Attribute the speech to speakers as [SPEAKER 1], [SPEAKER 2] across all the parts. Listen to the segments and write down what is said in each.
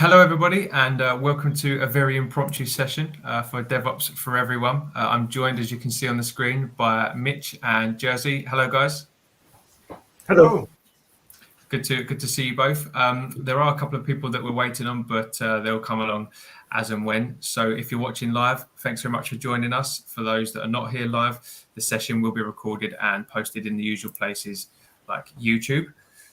[SPEAKER 1] Hello, everybody, and welcome to a very impromptu session for Devops for everyone. I'm joined, as you can see on the screen, by Mitch and Jersey. Hello, guys.
[SPEAKER 2] Hello.
[SPEAKER 1] Good to see you both. There are a couple of people that we're waiting on, but they'll come along as and when. So if you're watching live, thanks very much for joining us. For those that are not here live, the session will be recorded and posted in the usual places like YouTube.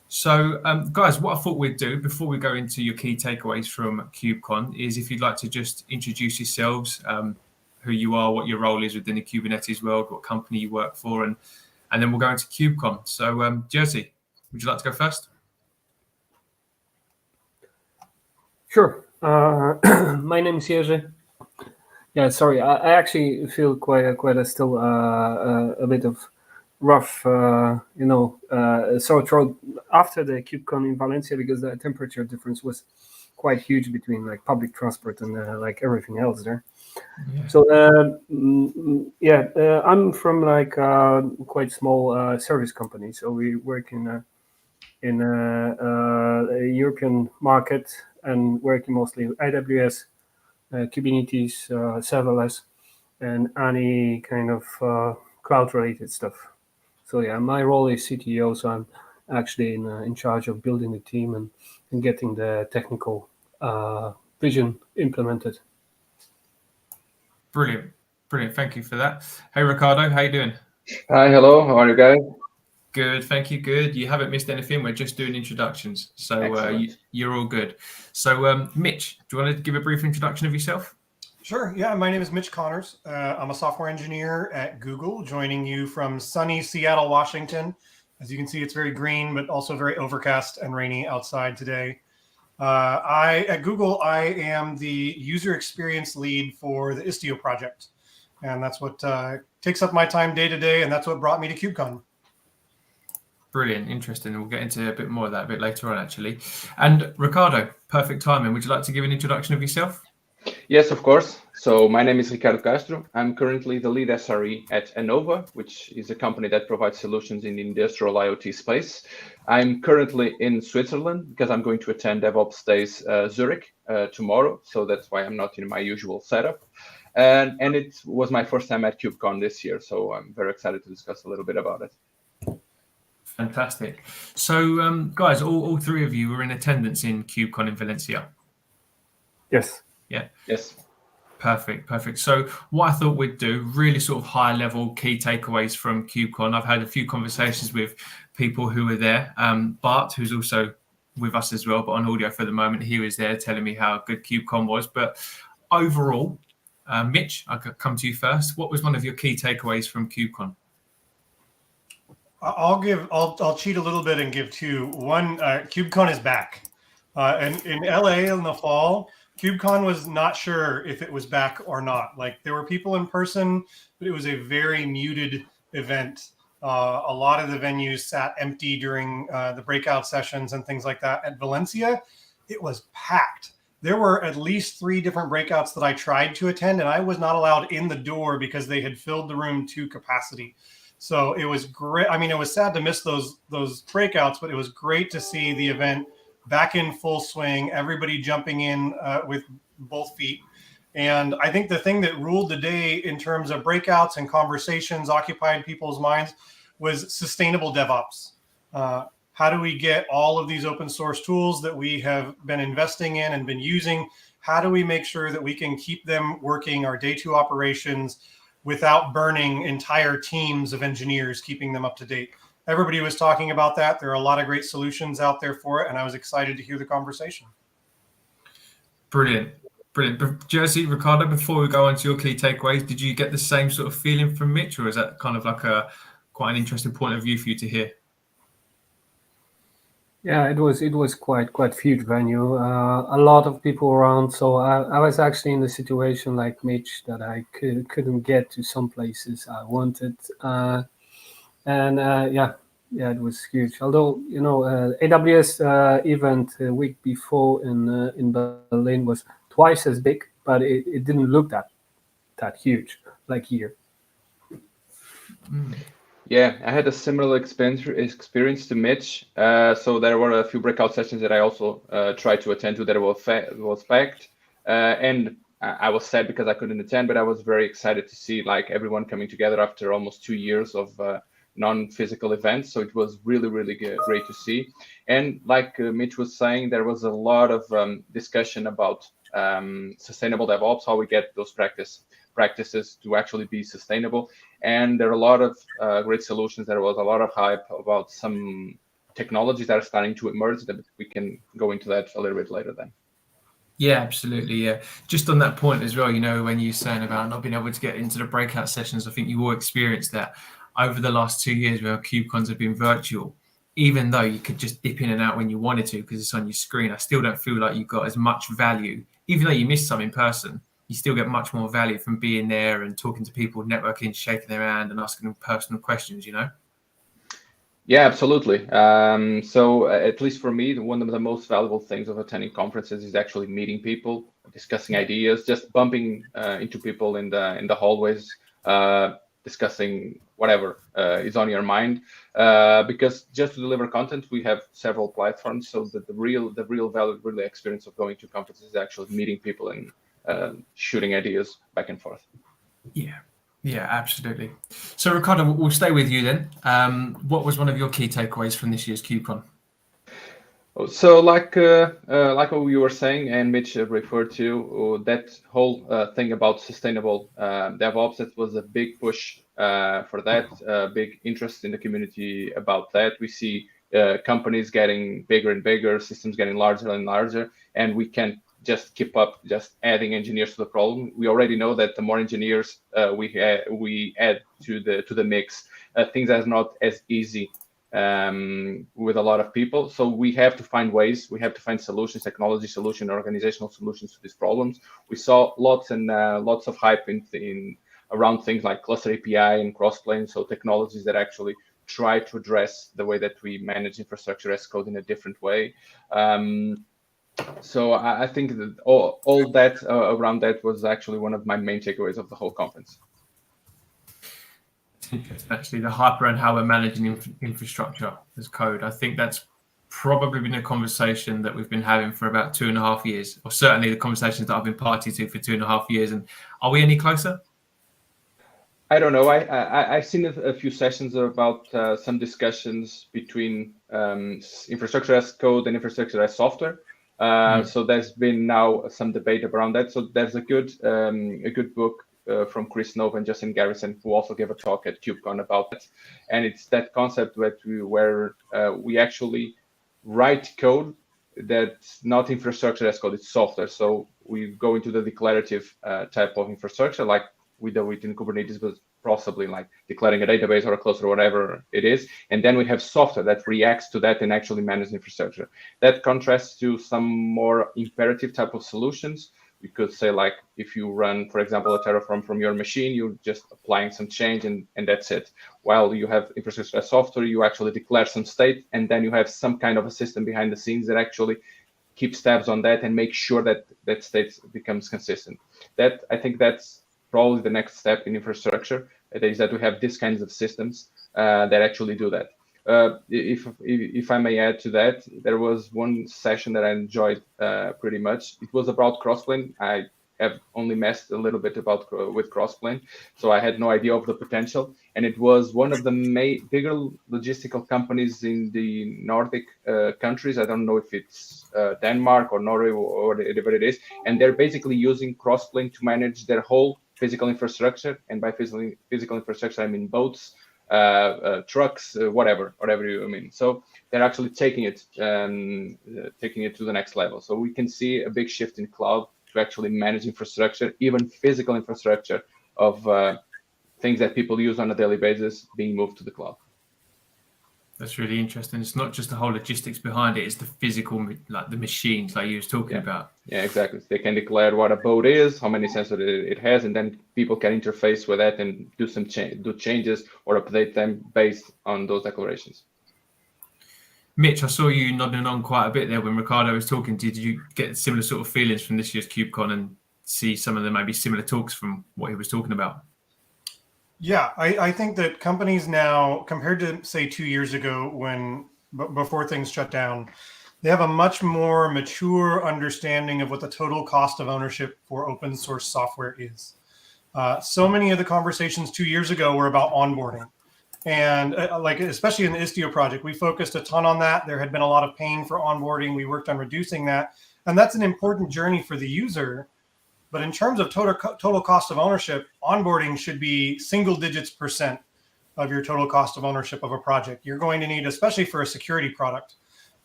[SPEAKER 1] So, guys, what I thought we'd do before we go into your key takeaways from KubeCon is if you'd like to just introduce yourselves, who you are, what your role is within the Kubernetes world, what company you work for, and then we'll go into KubeCon. So, Jersey, would you like to go first?
[SPEAKER 2] Sure. My name is Jerzy. Yeah, sorry. I actually feel quite still a bit of rough, sore throat after the KubeCon in Valencia because the temperature difference was quite huge between like public transport and like everything else there. Yeah. So I'm from like quite small service company. So we work in a European market and working mostly with AWS, Kubernetes, serverless, and any kind of cloud-related stuff. So yeah, my role is CTO, so I'm actually in charge of building the team and getting the technical vision implemented.
[SPEAKER 1] Brilliant. Thank you for that. Hey, Ricardo, how you doing?
[SPEAKER 3] Hi, hello. How are you guys?
[SPEAKER 1] Good, thank you. Good. You haven't missed anything. We're just doing introductions, so you're all good. So, Mitch, do you want to give a brief introduction of yourself?
[SPEAKER 4] Sure. Yeah, my name is Mitch Connors. I'm a software engineer at Google, joining you from sunny Seattle, Washington. As you can see, it's very green, but also very overcast and rainy outside today. At Google, I am the user experience lead for the Istio project, and that's what takes up my time day to day, and that's what brought me to KubeCon.
[SPEAKER 1] Brilliant, interesting. We'll get into a bit more of that a bit later on, actually. And Ricardo, perfect timing. Would you like to give an introduction of yourself?
[SPEAKER 3] Yes, of course. So my name is Ricardo Castro. I'm currently the lead SRE at Enova, which is a company that provides solutions in the industrial IoT space. I'm currently in Switzerland because I'm going to attend Devops Days Zurich tomorrow. So that's why I'm not in my usual setup. And it was my first time at KubeCon this year. So I'm very excited to discuss a little bit about it.
[SPEAKER 1] Fantastic. So, guys, all three of you were in attendance in KubeCon in Valencia.
[SPEAKER 2] Yes.
[SPEAKER 1] Yeah.
[SPEAKER 3] Yes.
[SPEAKER 1] Perfect. So what I thought we'd do, really sort of high level key takeaways from KubeCon. I've had a few conversations with people who were there. Bart, who's also with us as well, but on audio for the moment, he was there telling me how good KubeCon was. But overall, Mitch, I'll come to you first. What was one of your key takeaways from KubeCon?
[SPEAKER 4] I'll cheat a little bit and give two. One, KubeCon is back. And in LA in the fall, KubeCon was not sure if it was back or not. Like there were people in person, but it was a very muted event. A lot of the venues sat empty during the breakout sessions and things like that. At Valencia, it was packed. There were at least 3 different breakouts that I tried to attend, and I was not allowed in the door because they had filled the room to capacity. So it was great. I mean, it was sad to miss those breakouts, but it was great to see the event back in full swing, everybody jumping in with both feet. And I think the thing that ruled the day in terms of breakouts and conversations occupied people's minds was sustainable DevOps. How do we get all of these open source tools that we have been investing in and been using? How do we make sure that we can keep them working, our day 2 operations, without burning entire teams of engineers, keeping them up to date? Everybody was talking about that. There are a lot of great solutions out there for it, and I was excited to hear the conversation.
[SPEAKER 1] Brilliant. Jersey, Ricardo, before we go on to your key takeaways, did you get the same sort of feeling from Mitch, or is that kind of like quite an interesting point of view for you to hear?
[SPEAKER 2] Yeah, it was quite huge venue. A lot of people around. So I was actually in the situation like Mitch that I couldn't get to some places I wanted. It was huge. Although AWS event a week before in Berlin was twice as big, but it didn't look that huge like here.
[SPEAKER 3] Yeah, I had a similar experience to Mitch. So there were a few breakout sessions that I also tried to attend to that was packed. And I was sad because I couldn't attend, but I was very excited to see like everyone coming together after almost 2 years of non-physical events. So it was really, really great to see. And like Mitch was saying, there was a lot of discussion about sustainable DevOps, how we get those practices to actually be sustainable. And there are a lot of great solutions. There was a lot of hype about some technologies that are starting to emerge, that we can go into that a little bit later then.
[SPEAKER 1] Yeah, absolutely. Yeah. Just on that point as well, you know, when you're saying about not being able to get into the breakout sessions, I think you all experienced that over the last 2 years where KubeCons have been virtual. Even though you could just dip in and out when you wanted to because it's on your screen, I still don't feel like you got as much value. Even though you missed some in person, you still get much more value from being there and talking to people, networking, shaking their hand and asking them personal questions, you know?
[SPEAKER 3] Yeah, absolutely. So at least for me, one of the most valuable things of attending conferences is actually meeting people, discussing ideas, just bumping into people in the hallways, discussing whatever is on your mind. Because just to deliver content, we have several platforms. So that the real value, really experience of going to conferences is actually meeting people and shooting ideas back and forth.
[SPEAKER 1] Yeah. Yeah, absolutely. So, Ricardo, we'll stay with you then. What was one of your key takeaways from this year's KubeCon?
[SPEAKER 3] So, like what you were saying, and Mitch referred to, that whole thing about sustainable DevOps, that was a big push for that, big interest in the community about that. We see companies getting bigger and bigger, systems getting larger and larger, and we can't just keep up just adding engineers to the problem. We already know that the more engineers we add to the mix, things are not as easy with a lot of people. So we have to find ways, we have to find solutions, technology solutions, organizational solutions to these problems. We saw lots and lots of hype in around things like cluster API and crossplane, so technologies that actually try to address the way that we manage infrastructure as code in a different way. So I think that all that around that was actually one of my main takeaways of the whole conference.
[SPEAKER 1] Actually, the hype around how we're managing infrastructure as code. I think that's probably been a conversation that we've been having for about 2.5 years, or certainly the conversations that I've been party to for 2.5 years. And are we any closer?
[SPEAKER 3] I don't know. I've seen a few sessions about some discussions between infrastructure as code and infrastructure as software. So there's been now some debate around that. So there's a good book from Chris Nova and Justin Garrison, who also gave a talk at KubeCon about it. And it's that concept where we actually write code that's not infrastructure as code, it's software. So we go into the declarative type of infrastructure, like we do it in Kubernetes, but possibly like declaring a database or a cluster or whatever it is. And then we have software that reacts to that and actually manages infrastructure. That contrasts to some more imperative type of solutions. We could say, like, if you run, for example, a Terraform from your machine, you're just applying some change and that's it. While you have infrastructure as software, you actually declare some state, and then you have some kind of a system behind the scenes that actually keeps tabs on that and make sure that that state becomes consistent. I think that's probably the next step in infrastructure, is that we have these kinds of systems that actually do that. If I may add to that, there was one session that I enjoyed pretty much. It was about crossplane. I have only messed a little bit with crossplane, so I had no idea of the potential. And it was one of the bigger logistical companies in the Nordic countries. I don't know if it's Denmark or Norway or whatever it is. And they're basically using crossplane to manage their whole physical infrastructure. And by physical infrastructure, I mean boats, trucks, whatever you mean. So they're actually taking it to the next level. So we can see a big shift in cloud to actually manage infrastructure, even physical infrastructure of things that people use on a daily basis being moved to the cloud.
[SPEAKER 1] That's really interesting. It's not just the whole logistics behind it, it's the physical, like the machines like you was talking about.
[SPEAKER 3] Yeah, exactly. They can declare what a boat is, how many sensors it has, and then people can interface with that and do changes or update them based on those declarations.
[SPEAKER 1] Mitch, I saw you nodding on quite a bit there when Ricardo was talking. Did you get similar sort of feelings from this year's KubeCon and see some of the maybe similar talks from what he was talking about?
[SPEAKER 4] Yeah, I think that companies now, compared to say 2 years ago before things shut down, they have a much more mature understanding of what the total cost of ownership for open source software is. So many of the conversations 2 years ago were about onboarding. And like, especially in the Istio project, we focused a ton on that. There had been a lot of pain for onboarding. We worked on reducing that. And that's an important journey for the user. But in terms of total cost of ownership, onboarding should be single digits % of your total cost of ownership of a project. You're going to need, especially for a security product,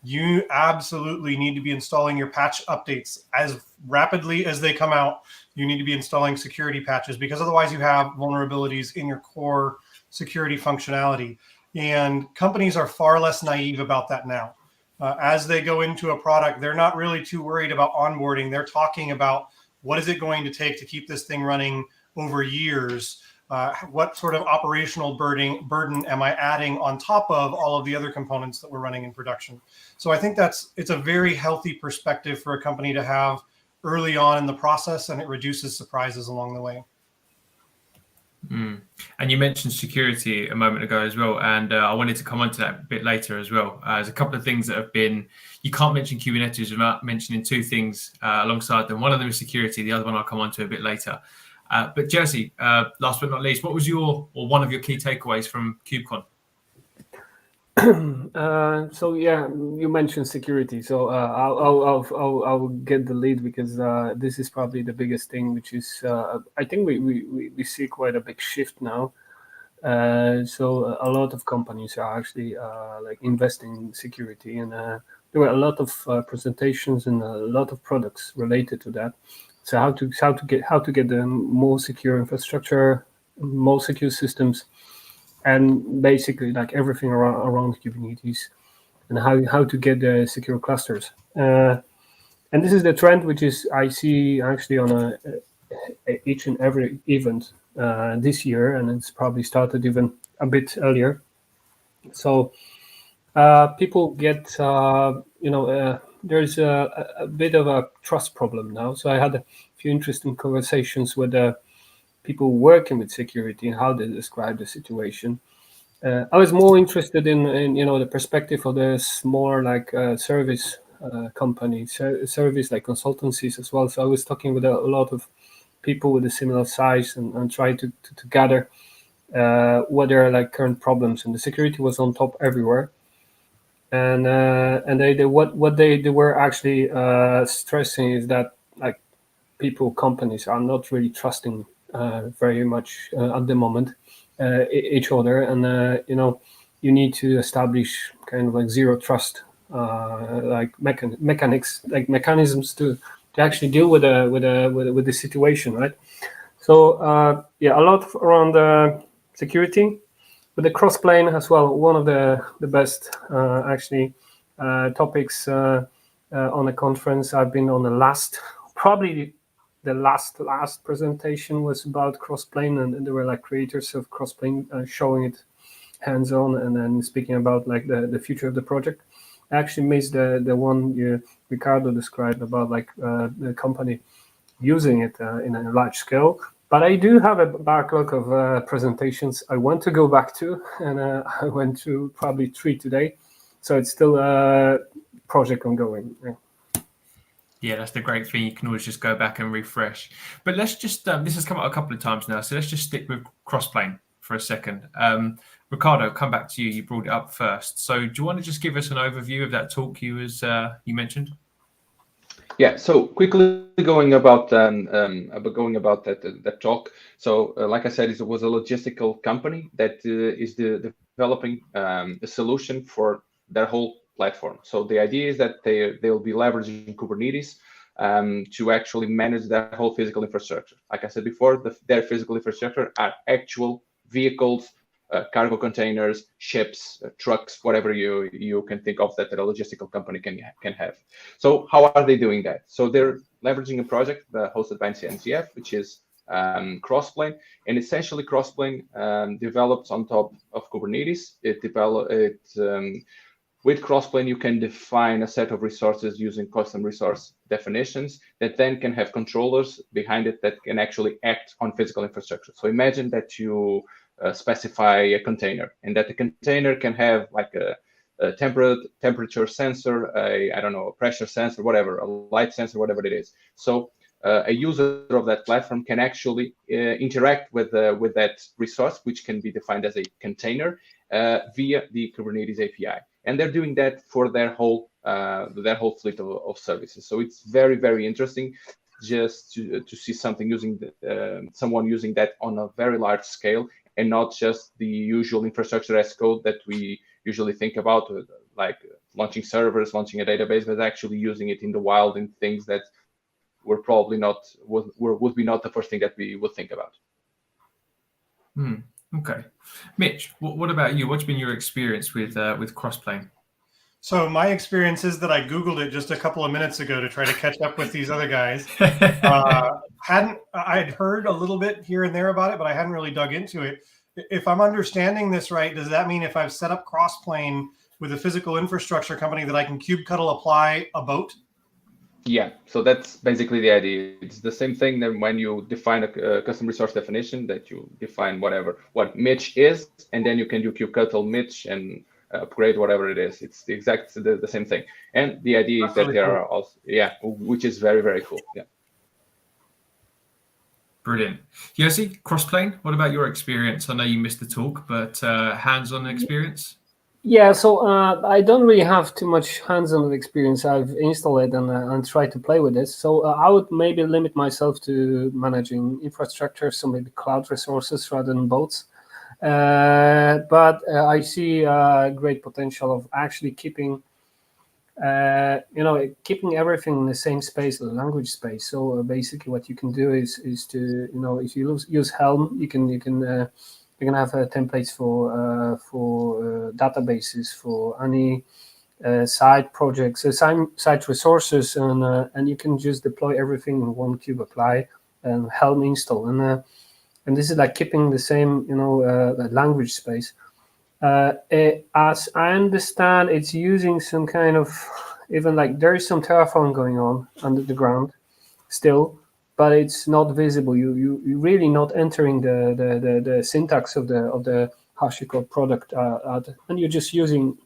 [SPEAKER 4] you absolutely need to be installing your patch updates as rapidly as they come out. You need to be installing security patches, because otherwise you have vulnerabilities in your core security functionality. And companies are far less naive about that now. As they go into a product, they're not really too worried about onboarding. They're talking about, what is it going to take to keep this thing running over years? What sort of operational burden am I adding on top of all of the other components that we're running in production? So I think it's a very healthy perspective for a company to have early on in the process, and it reduces surprises along the way.
[SPEAKER 1] And you mentioned security a moment ago as well, and I wanted to come on to that a bit later as well. There's a couple of things that have been, you can't mention Kubernetes without mentioning two things alongside them. One of them is security, the other one I'll come on to a bit later. But Jesse, last but not least, what was one of your key takeaways from KubeCon?
[SPEAKER 2] So yeah, you mentioned security. So I'll get the lead, because this is probably the biggest thing, which is I think we see quite a big shift now. So a lot of companies are actually like investing in security, and there were a lot of presentations and a lot of products related to that. So how to get the more secure infrastructure, more secure systems, and basically like everything around Kubernetes, and how to get the secure clusters. And this is the trend which is I see actually on each and every event this year, and it's probably started even a bit earlier. So people get, there's a bit of a trust problem now. So I had a few interesting conversations with people working with security and how they describe the situation. I was more interested in the perspective of the smaller like service companies, service like consultancies as well. So I was talking with a lot of people with a similar size and trying to gather what their like current problems, and the security was on top everywhere. And what they were actually stressing is that like companies are not really trusting very much at the moment each other, and you need to establish kind of like zero trust like mechanisms to actually deal with the situation, right? So yeah, a lot around security, but the crossplane as well. One of the best actually topics on the conference. I've been on probably the last presentation was about crossplane, and there were like creators of crossplane showing it hands-on, and then speaking about like the future of the project. I actually missed the one Ricardo described about like the company using it in a large scale. But I do have a backlog of presentations I want to go back to, and I went to probably 3 today. So it's still a project ongoing. Yeah.
[SPEAKER 1] Yeah, that's the great thing. You can always just go back and refresh. But let's just, this has come out a couple of times now, so let's just stick with crossplane for a second. Ricardo, come back to you. You brought it up first. So do you want to just give us an overview of that talk you mentioned?
[SPEAKER 3] Yeah, so quickly going about that talk. So like I said, it was a logistical company that is developing a solution for their whole platform. So the idea is that they'll be leveraging Kubernetes to actually manage their whole physical infrastructure. Like I said before, their physical infrastructure are actual vehicles, cargo containers, ships, trucks, whatever you can think of that a logistical company can have. So how are they doing that? So they're leveraging a project hosted by CNCF, which is Crossplane, and essentially Crossplane develops on top of Kubernetes. with Crossplane, you can define a set of resources using custom resource definitions that then can have controllers behind it that can actually act on physical infrastructure. So imagine that you specify a container, and that the container can have like a temperature sensor, a pressure sensor, whatever, a light sensor, whatever it is. So a user of that platform can actually interact with that resource, which can be defined as a container via the Kubernetes API. And they're doing that for their whole fleet of services. So it's very, very interesting just to see something someone using that on a very large scale, and not just the usual infrastructure as code that we usually think about, like launching servers, launching a database, but actually using it in the wild in things that would be not the first thing that we would think about.
[SPEAKER 1] Okay, Mitch, what about you? What's been your experience with Crossplane?
[SPEAKER 4] So my experience is that I Googled it just a couple of minutes ago to try to catch up with these other guys. I'd heard a little bit here and there about it, but I hadn't really dug into it. If I'm understanding this right, does that mean if I've set up Crossplane with a physical infrastructure company that I can kubectl apply a boat?
[SPEAKER 3] Yeah, so that's basically the idea. It's the same thing that when you define a custom resource definition, that you define what Mitch is, and then you can do kubectl Mitch and upgrade whatever it is. It's the same thing. And the idea is that there are also, which is very, very cool. Yeah.
[SPEAKER 1] Brilliant. Yossi, Crossplane, what about your experience? I know you missed the talk, but hands-on experience?
[SPEAKER 2] Yeah, so I don't really have too much hands-on experience. I've installed it and tried to play with it. So I would maybe limit myself to managing infrastructure, so maybe cloud resources rather than boats. But I see great potential of actually keeping everything in the same space, the language space. So basically, what you can do is to if you use Helm, you can have templates for databases for any side projects, side resources, and you can just deploy everything in one kube apply and Helm install, and this is like keeping the same language space. As I understand, it's using some kind of even like there is some Terraform going on under the ground still, but it's not visible. You really not entering the syntax of the HashiCorp product, and you're just using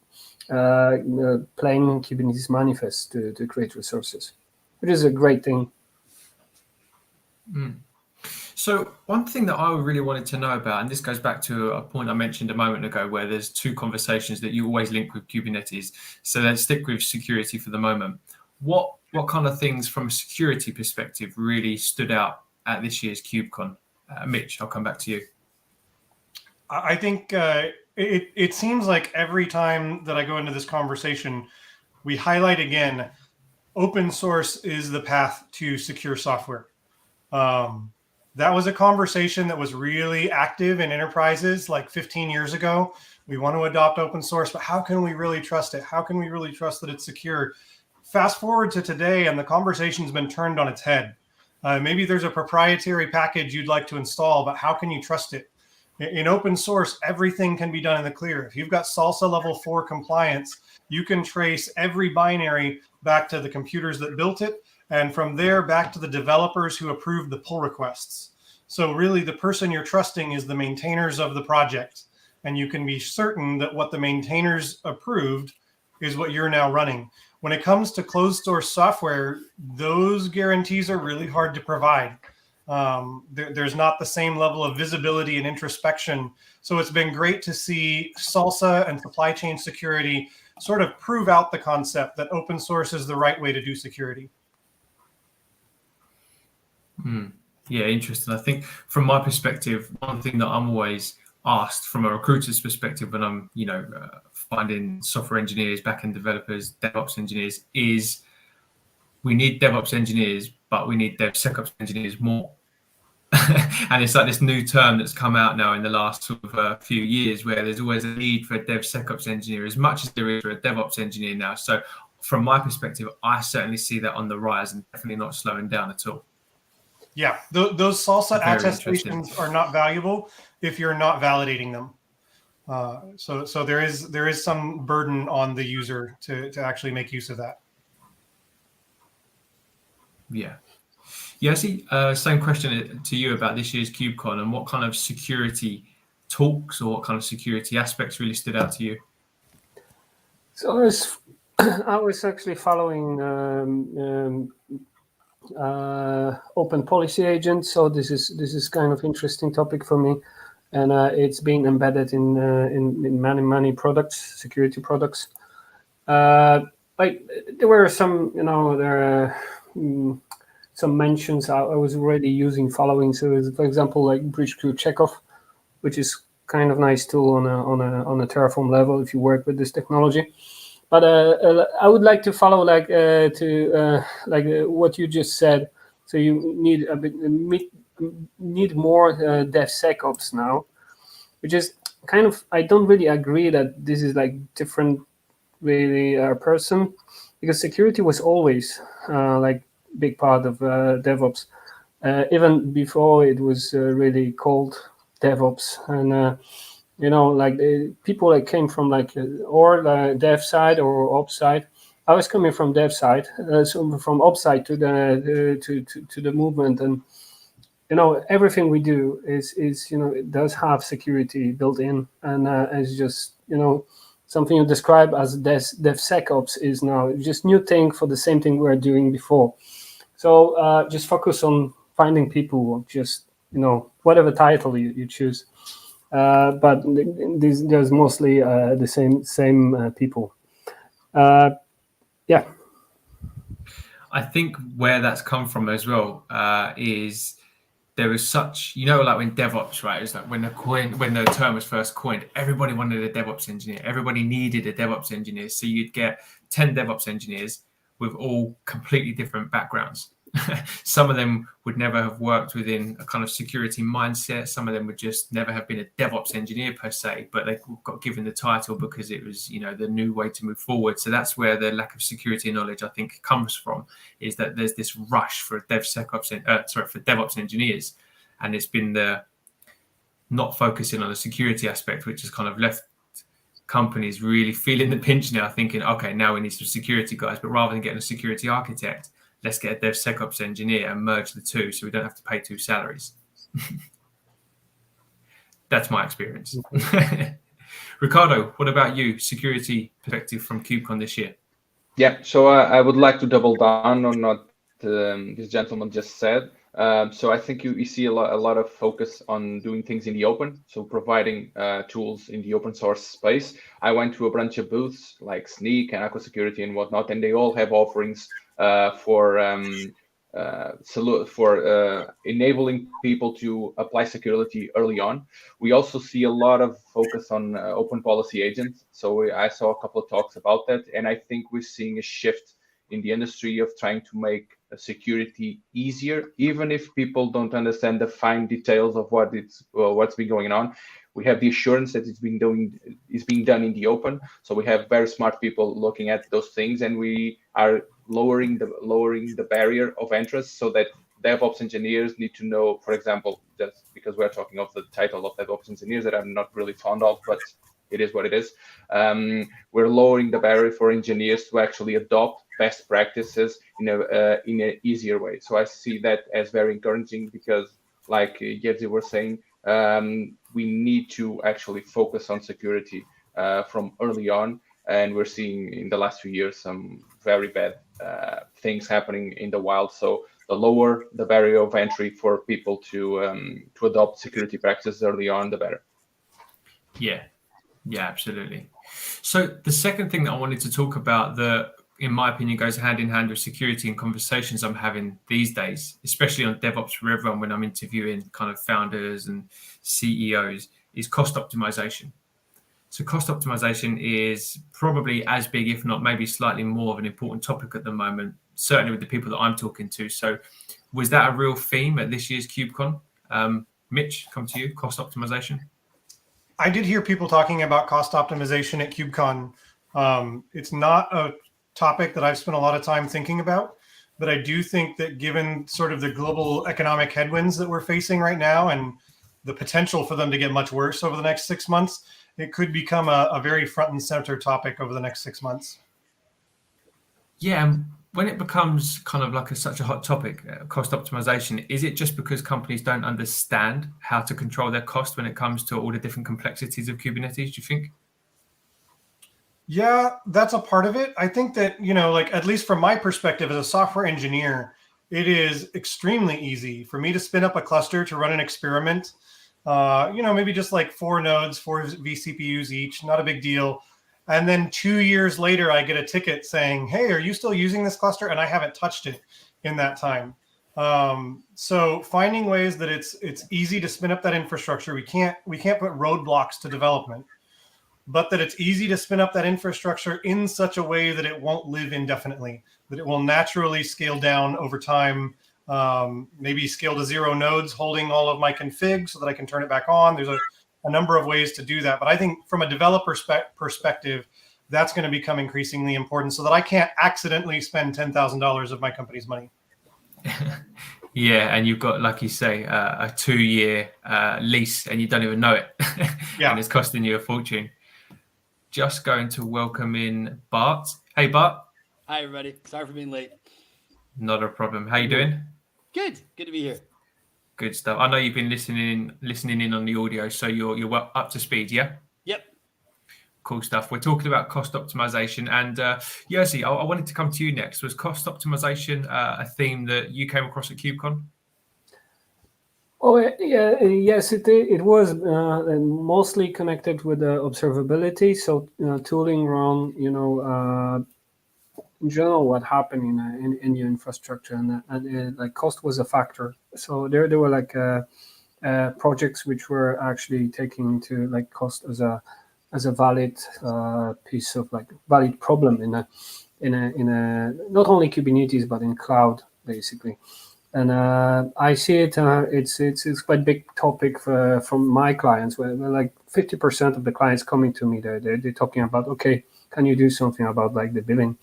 [SPEAKER 2] plain Kubernetes manifest to create resources, which is a great thing.
[SPEAKER 1] So one thing that I really wanted to know about, and this goes back to a point I mentioned a moment ago, where there's two conversations that you always link with Kubernetes. So let's stick with security for the moment. What kind of things from a security perspective really stood out at this year's KubeCon? Mitch, I'll come back to you.
[SPEAKER 4] I think it seems like every time that I go into this conversation, we highlight again, open source is the path to secure software. That was a conversation that was really active in enterprises like 15 years ago. We want to adopt open source, but how can we really trust it? How can we really trust that it's secure? Fast forward to today, and the conversation's been turned on its head. Maybe there's a proprietary package you'd like to install, but how can you trust it? In open source, everything can be done in the clear. If you've got SALSA level 4 compliance, you can trace every binary back to the computers that built it, and from there back to the developers who approved the pull requests. So really the person you're trusting is the maintainers of the project, and you can be certain that what the maintainers approved is what you're now running. When it comes to closed source software, those guarantees are really hard to provide. There's not the same level of visibility and introspection. So it's been great to see SALSA and supply chain security sort of prove out the concept that open source is the right way to do security.
[SPEAKER 1] Yeah, interesting. I think from my perspective, one thing that I'm always asked from a recruiter's perspective when I'm, finding software engineers, backend developers, DevOps engineers, is we need DevOps engineers, but we need DevSecOps engineers more. And it's like this new term that's come out now in the last sort of few years, where there's always a need for a DevSecOps engineer as much as there is for a DevOps engineer now. So from my perspective, I certainly see that on the rise and definitely not slowing down at all.
[SPEAKER 4] Yeah, those SALSA attestations are not valuable if you're not validating them. So there is some burden on the user to actually make use of that.
[SPEAKER 1] Yeah. See, same question to you about this year's KubeCon, and what kind of security talks or what kind of security aspects really stood out to you?
[SPEAKER 2] So I was actually following open policy agent. So this is kind of interesting topic for me, and it's being embedded in many products, security products. Like there were some, some mentions I was already using following. So for example, like Bridge Crew Checkov, which is kind of nice tool on a Terraform level if you work with this technology. But I would like to follow like what you just said. So you need more DevSecOps now, which is kind of, I don't really agree that this is like different really person, because security was always like big part of DevOps, even before it was really called DevOps. And like people that came from like or dev side or ops side. I was coming from dev side, so from ops side to the movement, and everything we do is it does have security built in, and it's just something you describe as DevSecOps is now just new thing for the same thing we were doing before. So just focus on finding people, just whatever title you choose. But there's mostly the same people. Yeah.
[SPEAKER 1] I think where that's come from as well is there was such, like when DevOps, right? It's like when the term was first coined, everybody wanted a DevOps engineer. Everybody needed a DevOps engineer. So you'd get 10 DevOps engineers with all completely different backgrounds. Some of them would never have worked within a kind of security mindset. Some of them would just never have been a DevOps engineer per se, but they got given the title because it was, the new way to move forward. So that's where the lack of security knowledge, I think, comes from, is that there's this rush for for DevOps engineers, and it's been the not focusing on the security aspect, which has kind of left companies really feeling the pinch now, thinking, okay, now we need some security guys, but rather than getting a security architect, let's get a DevSecOps engineer and merge the two so we don't have to pay two salaries. That's my experience. Ricardo, what about you? Security perspective from KubeCon this year?
[SPEAKER 3] Yeah, so I would like to double down on what this gentleman just said. So I think you see a lot of focus on doing things in the open, so providing tools in the open source space. I went to a bunch of booths like Sneak and Aqua Security and whatnot, and they all have offerings for enabling people to apply security early on. We also see a lot of focus on open policy agents. So I saw a couple of talks about that, and I think we're seeing a shift in the industry of trying to make security easier, even if people don't understand the fine details of what's been going on. We have the assurance that it's being done in the open. So we have very smart people looking at those things, and we are lowering the barrier of entrance so that DevOps engineers need to know, for example, just because we're talking of the title of DevOps engineers that I'm not really fond of, but it is what it is. We're lowering the barrier for engineers to actually adopt best practices in an easier way. So I see that as very encouraging because, like Jevzi was saying, we need to actually focus on security from early on. And we're seeing in the last few years some very bad things happening in the wild. So the lower the barrier of entry for people to adopt security practices early on, the better.
[SPEAKER 1] Yeah, absolutely. So the second thing that I wanted to talk about that, in my opinion, goes hand in hand with security and conversations I'm having these days, especially on DevOps for Everyone when I'm interviewing kind of founders and CEOs, is cost optimization. So cost optimization is probably as big, if not maybe slightly more of an important topic at the moment, certainly with the people that I'm talking to. So was that a real theme at this year's KubeCon? Mitch, come to you, cost optimization.
[SPEAKER 4] I did hear people talking about cost optimization at KubeCon. It's not a topic that I've spent a lot of time thinking about, but I do think that given sort of the global economic headwinds that we're facing right now and the potential for them to get much worse over the next 6 months, it could become a very front and center topic over the next 6 months.
[SPEAKER 1] Yeah, and when it becomes kind of like such a hot topic, cost optimization, is it just because companies don't understand how to control their cost when it comes to all the different complexities of Kubernetes, do you think?
[SPEAKER 4] Yeah, that's a part of it. I think that, like at least from my perspective as a software engineer, it is extremely easy for me to spin up a cluster to run an experiment. Maybe just like 4 nodes, 4 vCPUs each, not a big deal. And then 2 years later, I get a ticket saying, "Hey, are you still using this cluster?" And I haven't touched it in that time. So finding ways that it's easy to spin up that infrastructure. We can't put roadblocks to development, but that it's easy to spin up that infrastructure in such a way that it won't live indefinitely, that it will naturally scale down over time, maybe scale to 0 nodes, holding all of my config so that I can turn it back on. There's a number of ways to do that. But I think from a developer perspective, that's going to become increasingly important so that I can't accidentally spend $10,000 of my company's money.
[SPEAKER 1] Yeah, and you've got, like you say, a 2-year lease and you don't even know it.
[SPEAKER 4] Yeah.
[SPEAKER 1] And it's costing you a fortune. Just going to welcome in Bart. Hey, Bart.
[SPEAKER 5] Hi, everybody. Sorry for being late.
[SPEAKER 1] Not a problem. How you doing?
[SPEAKER 5] Good. Good to be here.
[SPEAKER 1] Good stuff. I know you've been listening in on the audio, so you're well up to speed, yeah?
[SPEAKER 5] Yep.
[SPEAKER 1] Cool stuff. We're talking about cost optimization, and Jerzy, I wanted to come to you next. Was cost optimization a theme that you came across at KubeCon?
[SPEAKER 2] Oh, yeah, yes, it was mostly connected with observability. So tooling around, in general, what happened in your infrastructure, and like cost was a factor. So there were like projects which were actually taking into like cost as a valid piece of like valid problem in a not only Kubernetes but in cloud basically. And I see it. It's quite a big topic from my clients. Where like 50% of the clients coming to me, they're talking about, okay, can you do something about like the billing,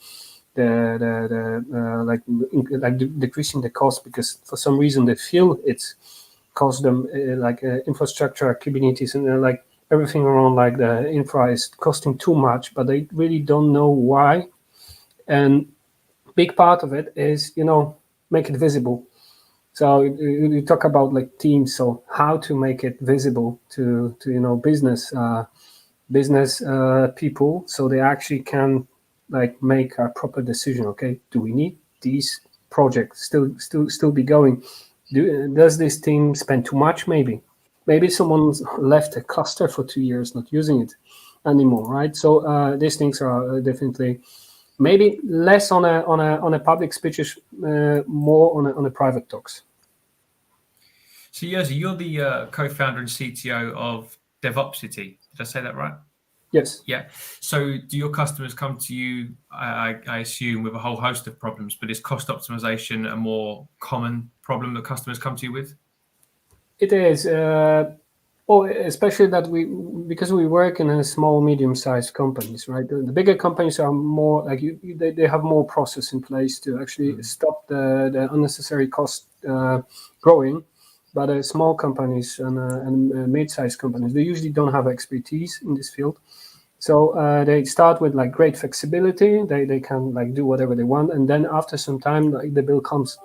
[SPEAKER 2] decreasing the cost, because for some reason they feel it's cost them infrastructure, Kubernetes, and like everything around like the infra is costing too much, but they really don't know why. And big part of it is make it visible. So you talk about like teams, so how to make it visible to business people, so they actually can like make a proper decision. Okay, do we need these projects still be going? Does this team spend too much? Maybe someone's left a cluster for 2 years, not using it anymore, right? So these things are definitely maybe less on a public speeches, more on a private talks.
[SPEAKER 1] So Jerzy, you're the co-founder and CTO of Devops. Did I say that right?
[SPEAKER 2] Yes.
[SPEAKER 1] Yeah. So do your customers come to you, I assume, with a whole host of problems, but is cost optimization a more common problem that customers come to you with? It
[SPEAKER 2] is. Especially that because we work in a small, medium-sized companies, right? The bigger companies are more like they have more process in place to actually stop the unnecessary cost growing. But small companies and mid-sized companies, they usually don't have expertise in this field. So they start with like great flexibility. They can like do whatever they want, and then after some time, like the bill comes,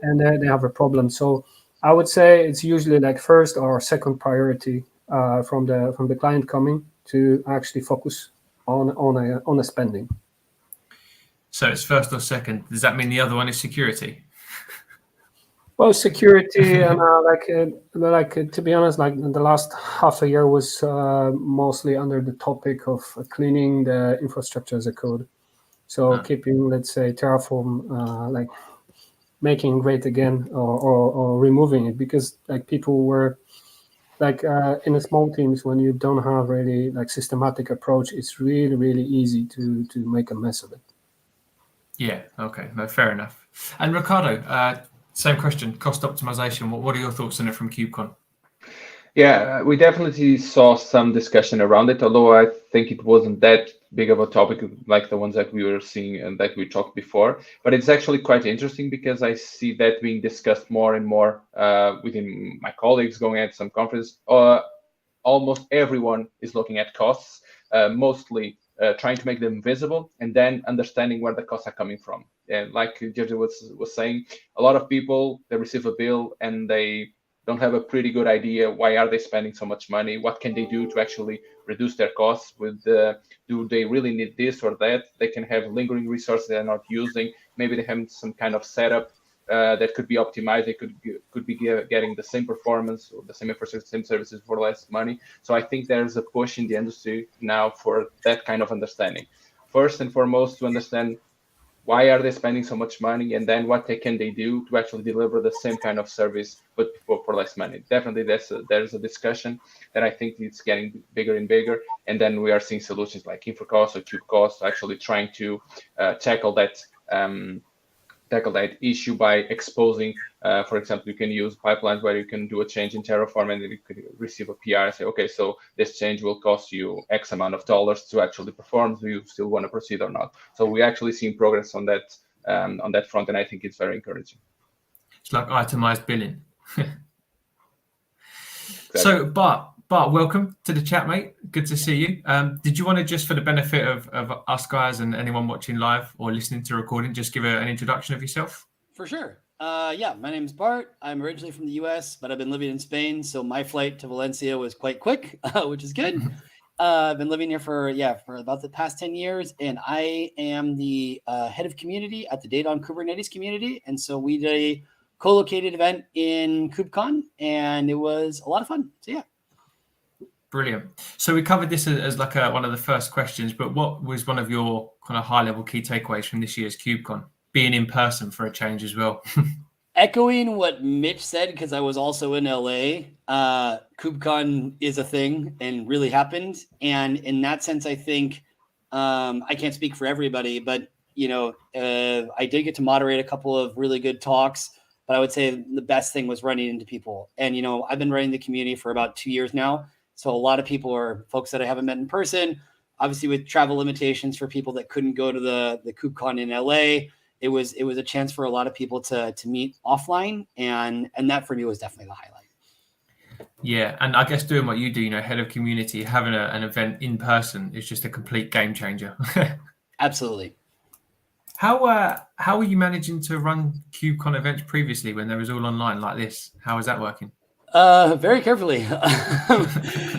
[SPEAKER 2] and they have a problem. So I would say it's usually like first or second priority from the client coming to actually focus on a spending.
[SPEAKER 1] So it's first or second. Does that mean the other one is security?
[SPEAKER 2] Well, security and to be honest, like the last half a year was mostly under the topic of cleaning the infrastructure as a code. So keeping, let's say, Terraform like making great again, or removing it, because like people were like in the small teams, when you don't have really like systematic approach, it's really, really easy to make a mess of it. Yeah.
[SPEAKER 1] Okay. No, fair enough. And Ricardo, same question, cost optimization. What are your thoughts on it from KubeCon?
[SPEAKER 3] Yeah, we definitely saw some discussion around it, although I think it wasn't that big of a topic like the ones that we were seeing and that we talked before. But it's actually quite interesting because I see that being discussed more and more within my colleagues going at some conference. almost everyone is looking at costs, mostly trying to make them visible and then understanding where the costs are coming from. And like Jerzy was saying, a lot of people, they receive a bill and they don't have a pretty good idea why are they spending so much money, what can they do to actually reduce their costs with do they really need this or that. They can have lingering resources they're not using. Maybe they have some kind of setup that could be optimized. They could be getting the same performance or the same infrastructure, same services for less money. So I think there's a push in the industry now for that kind of understanding. First and foremost, to understand why are they spending so much money, and then what can they do to actually deliver the same kind of service but for less money. Definitely there's a discussion that I think it's getting bigger and bigger, and then we are seeing solutions like InfraCost or KubeCost actually trying to tackle that issue by exposing, for example, you can use pipelines where you can do a change in Terraform and then you could receive a PR and say, okay, so this change will cost you X amount of dollars to actually perform. Do you still want to proceed or not? So we actually seen progress on that front, and I think it's very encouraging.
[SPEAKER 1] It's like itemized billing.
[SPEAKER 3] Exactly.
[SPEAKER 1] So, Bart, welcome to the chat, mate. Good to see you. Did you want to, just for the benefit of us guys and anyone watching live or listening to recording, just give an introduction of yourself?
[SPEAKER 5] For sure. Yeah, my name's Bart. I'm originally from the US, but I've been living in Spain. So my flight to Valencia was quite quick, which is good. I've been living here for about the past 10 years. And I am the head of community at the Data on Kubernetes community. And so we did a co-located event in KubeCon, and it was a lot of fun. So yeah.
[SPEAKER 1] Brilliant. So we covered this as like one of the first questions, but what was one of your kind of high-level key takeaways from this year's KubeCon, being in person for a change as well?
[SPEAKER 5] Echoing what Mitch said, because I was also in LA, KubeCon is a thing and really happened. And in that sense, I think I can't speak for everybody, but I did get to moderate a couple of really good talks. But I would say the best thing was running into people. And I've been running the community for about 2 years now. So a lot of people are folks that I haven't met in person. Obviously, with travel limitations for people that couldn't go to the KubeCon in LA, it was a chance for a lot of people to meet offline, and that for me was definitely the highlight.
[SPEAKER 1] Yeah, and I guess doing what you do, head of community, having an event in person is just a complete game changer.
[SPEAKER 5] Absolutely.
[SPEAKER 1] How were you managing to run KubeCon events previously when they was all online like this? How is that working?
[SPEAKER 5] Very carefully.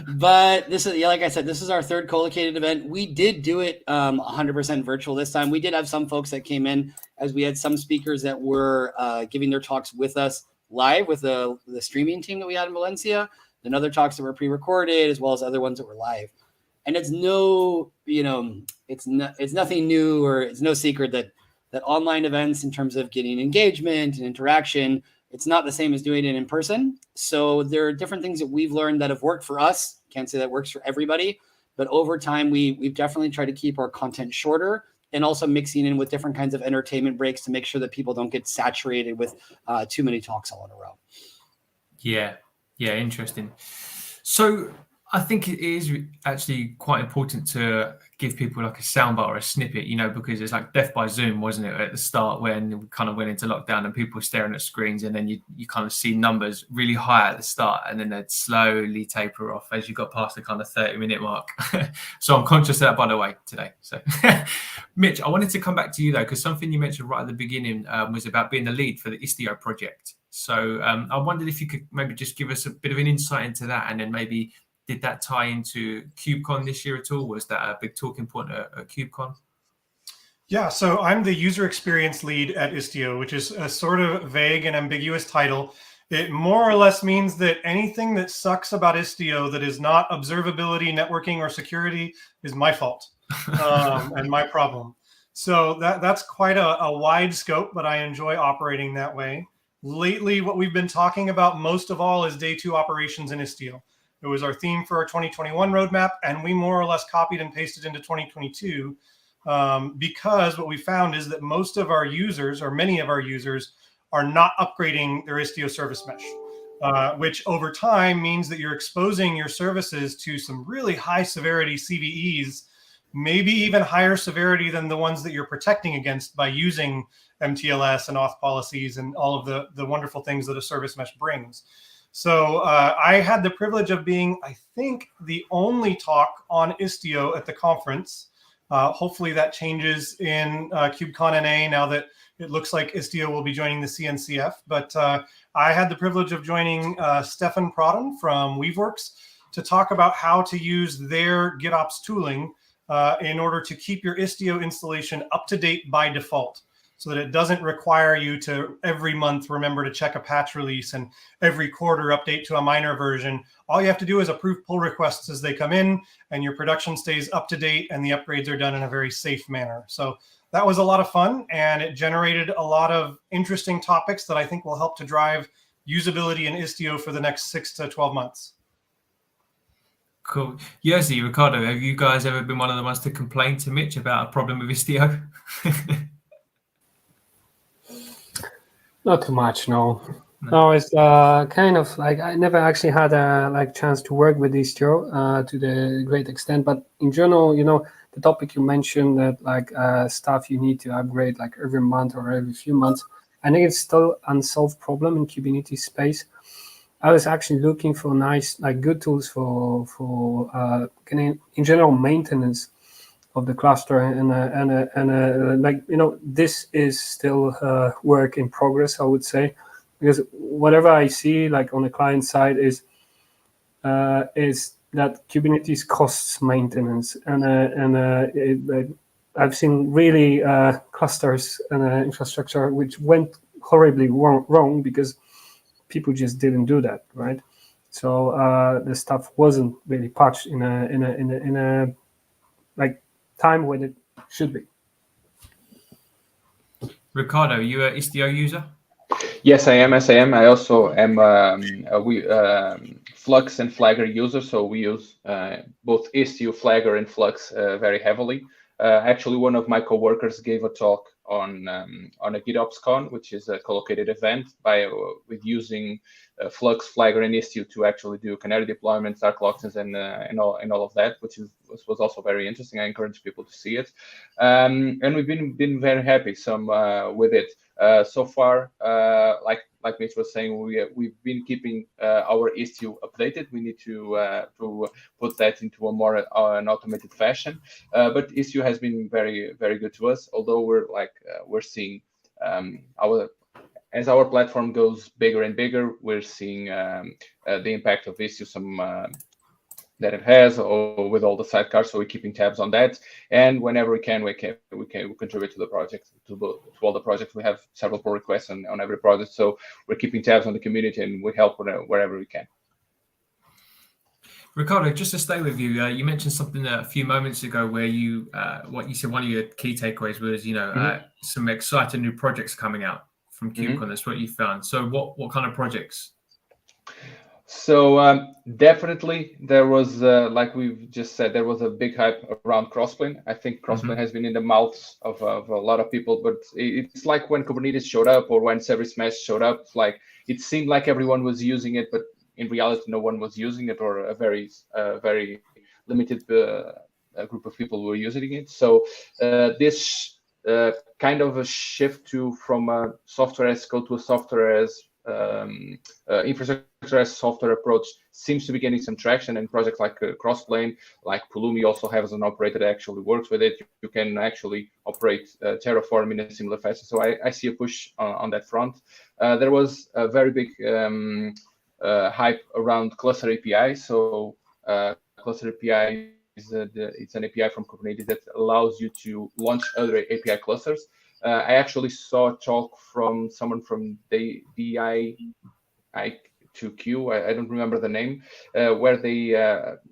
[SPEAKER 5] But this is, like I said, this is our third co-located event. We did do it 100% virtual this time. We did have some folks that came in, as we had some speakers that were giving their talks with us live with the streaming team that we had in Valencia, and other talks that were pre-recorded, as well as other ones that were live. And it's it's nothing new, or it's no secret that online events, in terms of getting engagement and interaction, it's not the same as doing it in person. So there are different things that we've learned that have worked for us. Can't say that works for everybody, but over time, we've definitely tried to keep our content shorter, and also mixing in with different kinds of entertainment breaks to make sure that people don't get saturated with too many talks all in a row.
[SPEAKER 1] Yeah, interesting. So I think it is actually quite important to give people like a soundbite or a snippet, because it's like death by Zoom, wasn't it, at the start when we kind of went into lockdown and people were staring at screens, and then you kind of see numbers really high at the start and then they'd slowly taper off as you got past the kind of 30-minute mark. So I'm conscious of that, by the way, today. So Mitch, I wanted to come back to you, though, because something you mentioned right at the beginning was about being the lead for the Istio project. So I wondered if you could maybe just give us a bit of an insight into that, and then maybe did that tie into KubeCon this year at all? Was that a big talking point at KubeCon?
[SPEAKER 4] Yeah, so I'm the user experience lead at Istio, which is a sort of vague and ambiguous title. It more or less means that anything that sucks about Istio that is not observability, networking, or security is my fault and my problem. So that's quite a wide scope, but I enjoy operating that way. Lately, what we've been talking about most of all is day 2 operations in Istio. It was our theme for our 2021 roadmap, and we more or less copied and pasted into 2022 because what we found is that most of our users, or many of our users, are not upgrading their Istio service mesh, which over time means that you're exposing your services to some really high severity CVEs, maybe even higher severity than the ones that you're protecting against by using MTLS and auth policies and all of the wonderful things that a service mesh brings. So I had the privilege of being, I think, the only talk on Istio at the conference. Hopefully that changes in KubeCon NA now that it looks like Istio will be joining the CNCF. But I had the privilege of joining Stefan Prodden from Weaveworks to talk about how to use their GitOps tooling in order to keep your Istio installation up to date by default, so that it doesn't require you to every month remember to check a patch release and every quarter update to a minor version. All you have to do is approve pull requests as they come in, and your production stays up to date and the upgrades are done in a very safe manner. So that was a lot of fun, and it generated a lot of interesting topics that I think will help to drive usability in Istio for the next 6 to 12 months.
[SPEAKER 1] Cool. Jerzy, Ricardo, have you guys ever been one of the ones to complain to Mitch about a problem with Istio?
[SPEAKER 2] Not too much, no. No, it's kind of like I never actually had a chance to work with Istio to the great extent. But in general, the topic you mentioned that stuff you need to upgrade like every month or every few months, I think it's still unsolved problem in Kubernetes space. I was actually looking for nice, good tools for in general maintenance of the cluster, and this is still work in progress, I would say, because whatever I see on the client side is that Kubernetes costs maintenance, and I've seen really clusters and infrastructure which went horribly wrong because people just didn't do that, right? So the stuff wasn't really patched in a time when it should be.
[SPEAKER 1] Ricardo, you an Istio user?
[SPEAKER 3] Yes, I am. I also am Flux and Flagger user, so we use both Istio, Flagger, and Flux very heavily. Actually, one of my coworkers gave a talk on a GitOps Con, which is a co-located event with using Flux, Flagger, and Istio to actually do canary deployments, dark lockdowns, and all of that, which was also very interesting. I encourage people to see it, and we've been very happy with it. So far, like Mitch was saying, we've been keeping our Istio updated. We need to put that into a more an automated fashion. But Istio has been very, very good to us. Although we're seeing as our platform goes bigger and bigger, we're seeing the impact of Istio that it has, or with all the sidecars. So we're keeping tabs on that, and whenever we can contribute to the project, to all the projects. We have several pull requests on every project, so we're keeping tabs on the community, and we help wherever we can.
[SPEAKER 1] Ricardo, just to stay with you, you mentioned something a few moments ago where what you said one of your key takeaways was some exciting new projects coming out from KubeCon. That's what you found. So what kind of projects?
[SPEAKER 3] So definitely there was, like we've just said, there was a big hype around Crossplane. I think Crossplane has been in the mouths of a lot of people, but it's like when Kubernetes showed up or when Service Mesh showed up, it seemed like everyone was using it, but in reality, no one was using it, or a very limited group of people were using it. So this kind of a shift from a software as code to a software as infrastructure as software approach seems to be getting some traction, and projects like Crossplane, like Pulumi also has an operator that actually works with it. You can actually operate Terraform in a similar fashion. So I see a push on that front. There was a very big hype around Cluster API. So Cluster API it's an API from Kubernetes that allows you to launch other API clusters. I actually saw a talk from someone from DI2Q, I don't remember the name, where they,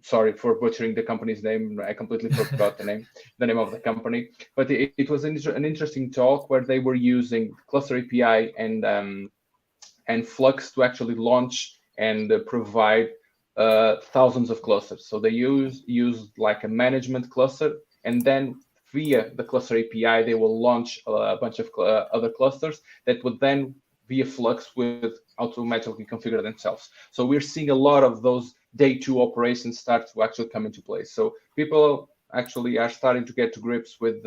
[SPEAKER 3] sorry for butchering the company's name, I completely forgot the name of the company, but it was an interesting talk where they were using Cluster API and Flux to actually launch and provide thousands of clusters. So they used like a management cluster, and then via the Cluster API, they will launch a bunch of other clusters that would then, via Flux, would automatically configure themselves. So we're seeing a lot of those day two operations start to actually come into place. So people actually are starting to get to grips with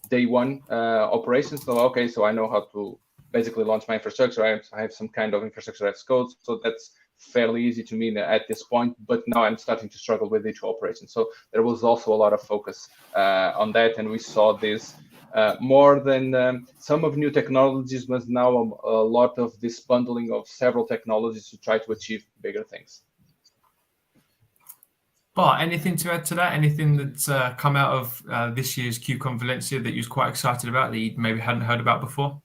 [SPEAKER 3] day one operations. So, okay, so I know how to basically launch my infrastructure. I have some kind of infrastructure as code. So that's fairly easy to me at this point, but now I'm starting to struggle with digital operations. So there was also a lot of focus on that, and we saw this more than some of new technologies, but now a lot of this bundling of several technologies to try to achieve bigger things.
[SPEAKER 1] Bart, anything to add to that? Anything that's come out of this year's KubeCon Valencia that you was quite excited about that you maybe hadn't heard about before?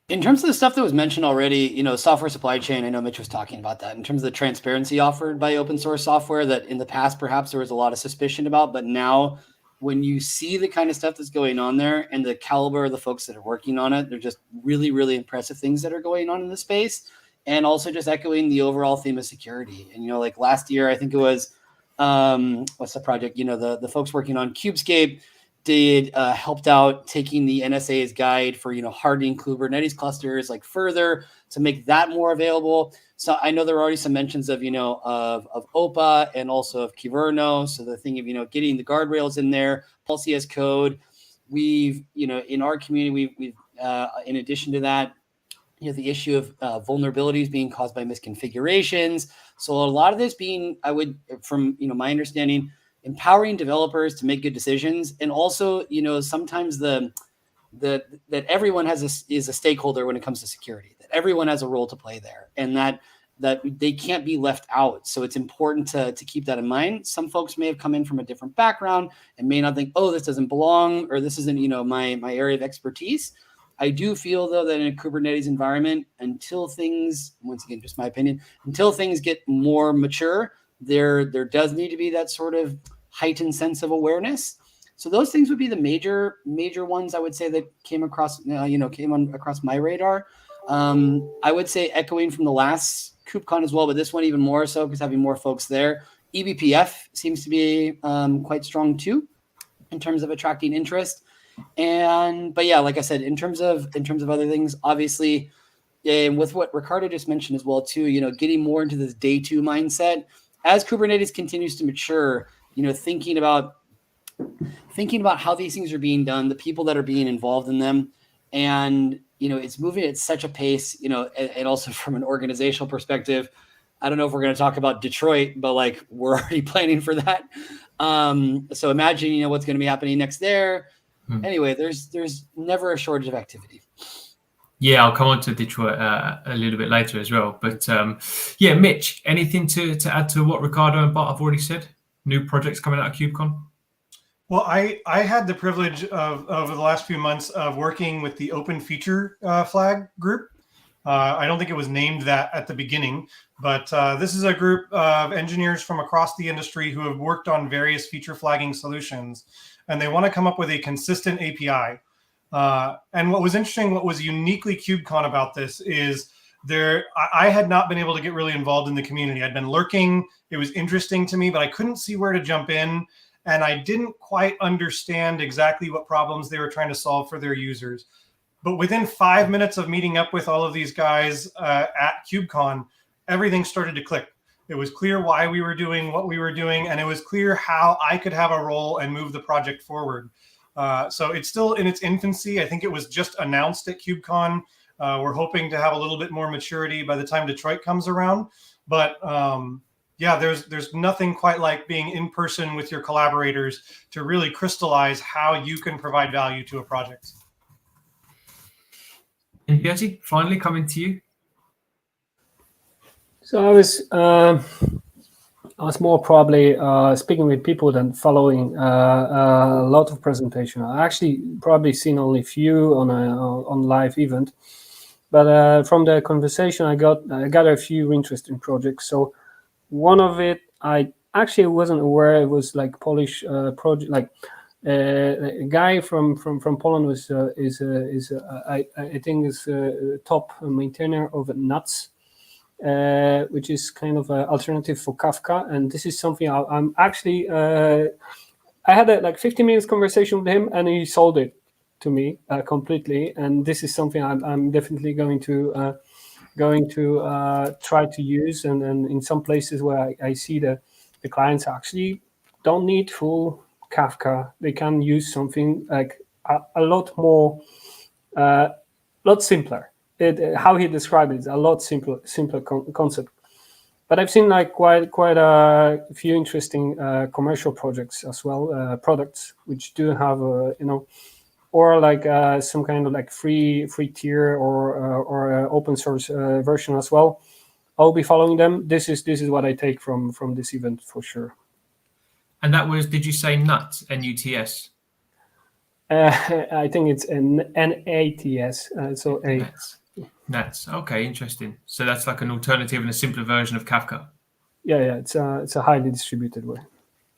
[SPEAKER 5] In terms of the stuff that was mentioned already, software supply chain, I know Mitch was talking about that. In terms of the transparency offered by open source software that in the past, perhaps there was a lot of suspicion about, but now when you see the kind of stuff that's going on there and the caliber of the folks that are working on it, they're just really, really impressive things that are going on in the space. And also just echoing the overall theme of security. And, like last year, I think it was, what's the project? The folks working on Kubescape helped out taking the NSA's guide for, hardening Kubernetes clusters like further to make that more available. So I know there are already some mentions of, of OPA and also of Kyverno. So the thing of, getting the guardrails in there, policy as code. We've, in our community, we've in addition to that, the issue of vulnerabilities being caused by misconfigurations. So a lot of this being, from, my understanding, empowering developers to make good decisions. And also, sometimes that everyone is a stakeholder when it comes to security, that everyone has a role to play there, and that they can't be left out. So it's important to keep that in mind. Some folks may have come in from a different background and may not think, oh, this doesn't belong, or this isn't, my area of expertise. I do feel, though, that in a Kubernetes environment, until things, once again, just my opinion, until things get more mature, there does need to be that sort of heightened sense of awareness. So those things would be the major ones I would say that came across, across my radar. I would say echoing from the last KubeCon as well, but this one even more so because having more folks there. eBPF seems to be quite strong too, in terms of attracting interest. But yeah, like I said, in terms of other things, obviously, and with what Ricardo just mentioned as well too, getting more into this day two mindset as Kubernetes continues to mature, thinking about how these things are being done, the people that are being involved in them, and it's moving at such a pace, and also from an organizational perspective. I don't know if we're going to talk about Detroit, but like we're already planning for that. So imagine what's going to be happening next there. Anyway, there's never a shortage of activity.
[SPEAKER 1] Yeah, I'll come on to Detroit a little bit later as well. But yeah, Mitch, anything to add to what Ricardo and Bart have already said? New projects coming out of KubeCon?
[SPEAKER 4] Well, I had the privilege of over the last few months of working with the Open Feature Flag group. I don't think it was named that at the beginning, but this is a group of engineers from across the industry who have worked on various feature flagging solutions, and they want to come up with a consistent API. And what was interesting, what was uniquely KubeCon about this is I had not been able to get really involved in the community. I'd been lurking. It was interesting to me, but I couldn't see where to jump in. And I didn't quite understand exactly what problems they were trying to solve for their users. But within 5 minutes of meeting up with all of these guys at KubeCon, everything started to click. It was clear why we were doing what we were doing, and it was clear how I could have a role and move the project forward. So it's still in its infancy. I think it was just announced at KubeCon. We're hoping to have a little bit more maturity by the time Detroit comes around. But yeah, there's nothing quite like being in person with your collaborators to really crystallize how you can provide value to a project.
[SPEAKER 1] And Jesse, finally coming to you.
[SPEAKER 2] So I was more probably speaking with people than following a lot of presentation. I actually probably seen only a few on live event, but from the conversation I got a few interesting projects. So one of it I actually wasn't aware it was like Polish project. Like a guy from Poland was I think is top maintainer of Nuts. Which is kind of an alternative for Kafka, and this is something I'm actually. I had a 15 minutes conversation with him, and he sold it to me completely. And this is something I'm definitely going to try to use. And in some places where I see the clients actually don't need full Kafka, they can use something like a lot more, lot simpler. How he described it is a lot simpler concept. But I've seen like quite a few interesting commercial projects as well, products which do have or like some kind of like free tier or open source version as well. I'll be following them. This is what I take from this event for sure.
[SPEAKER 1] And that was, did you say NUTS? N-U-T-S?
[SPEAKER 2] I think it's NATS. So a.
[SPEAKER 1] NATS. Okay, interesting. So that's like an alternative and a simpler version of Kafka.
[SPEAKER 2] Yeah. It's a highly distributed way.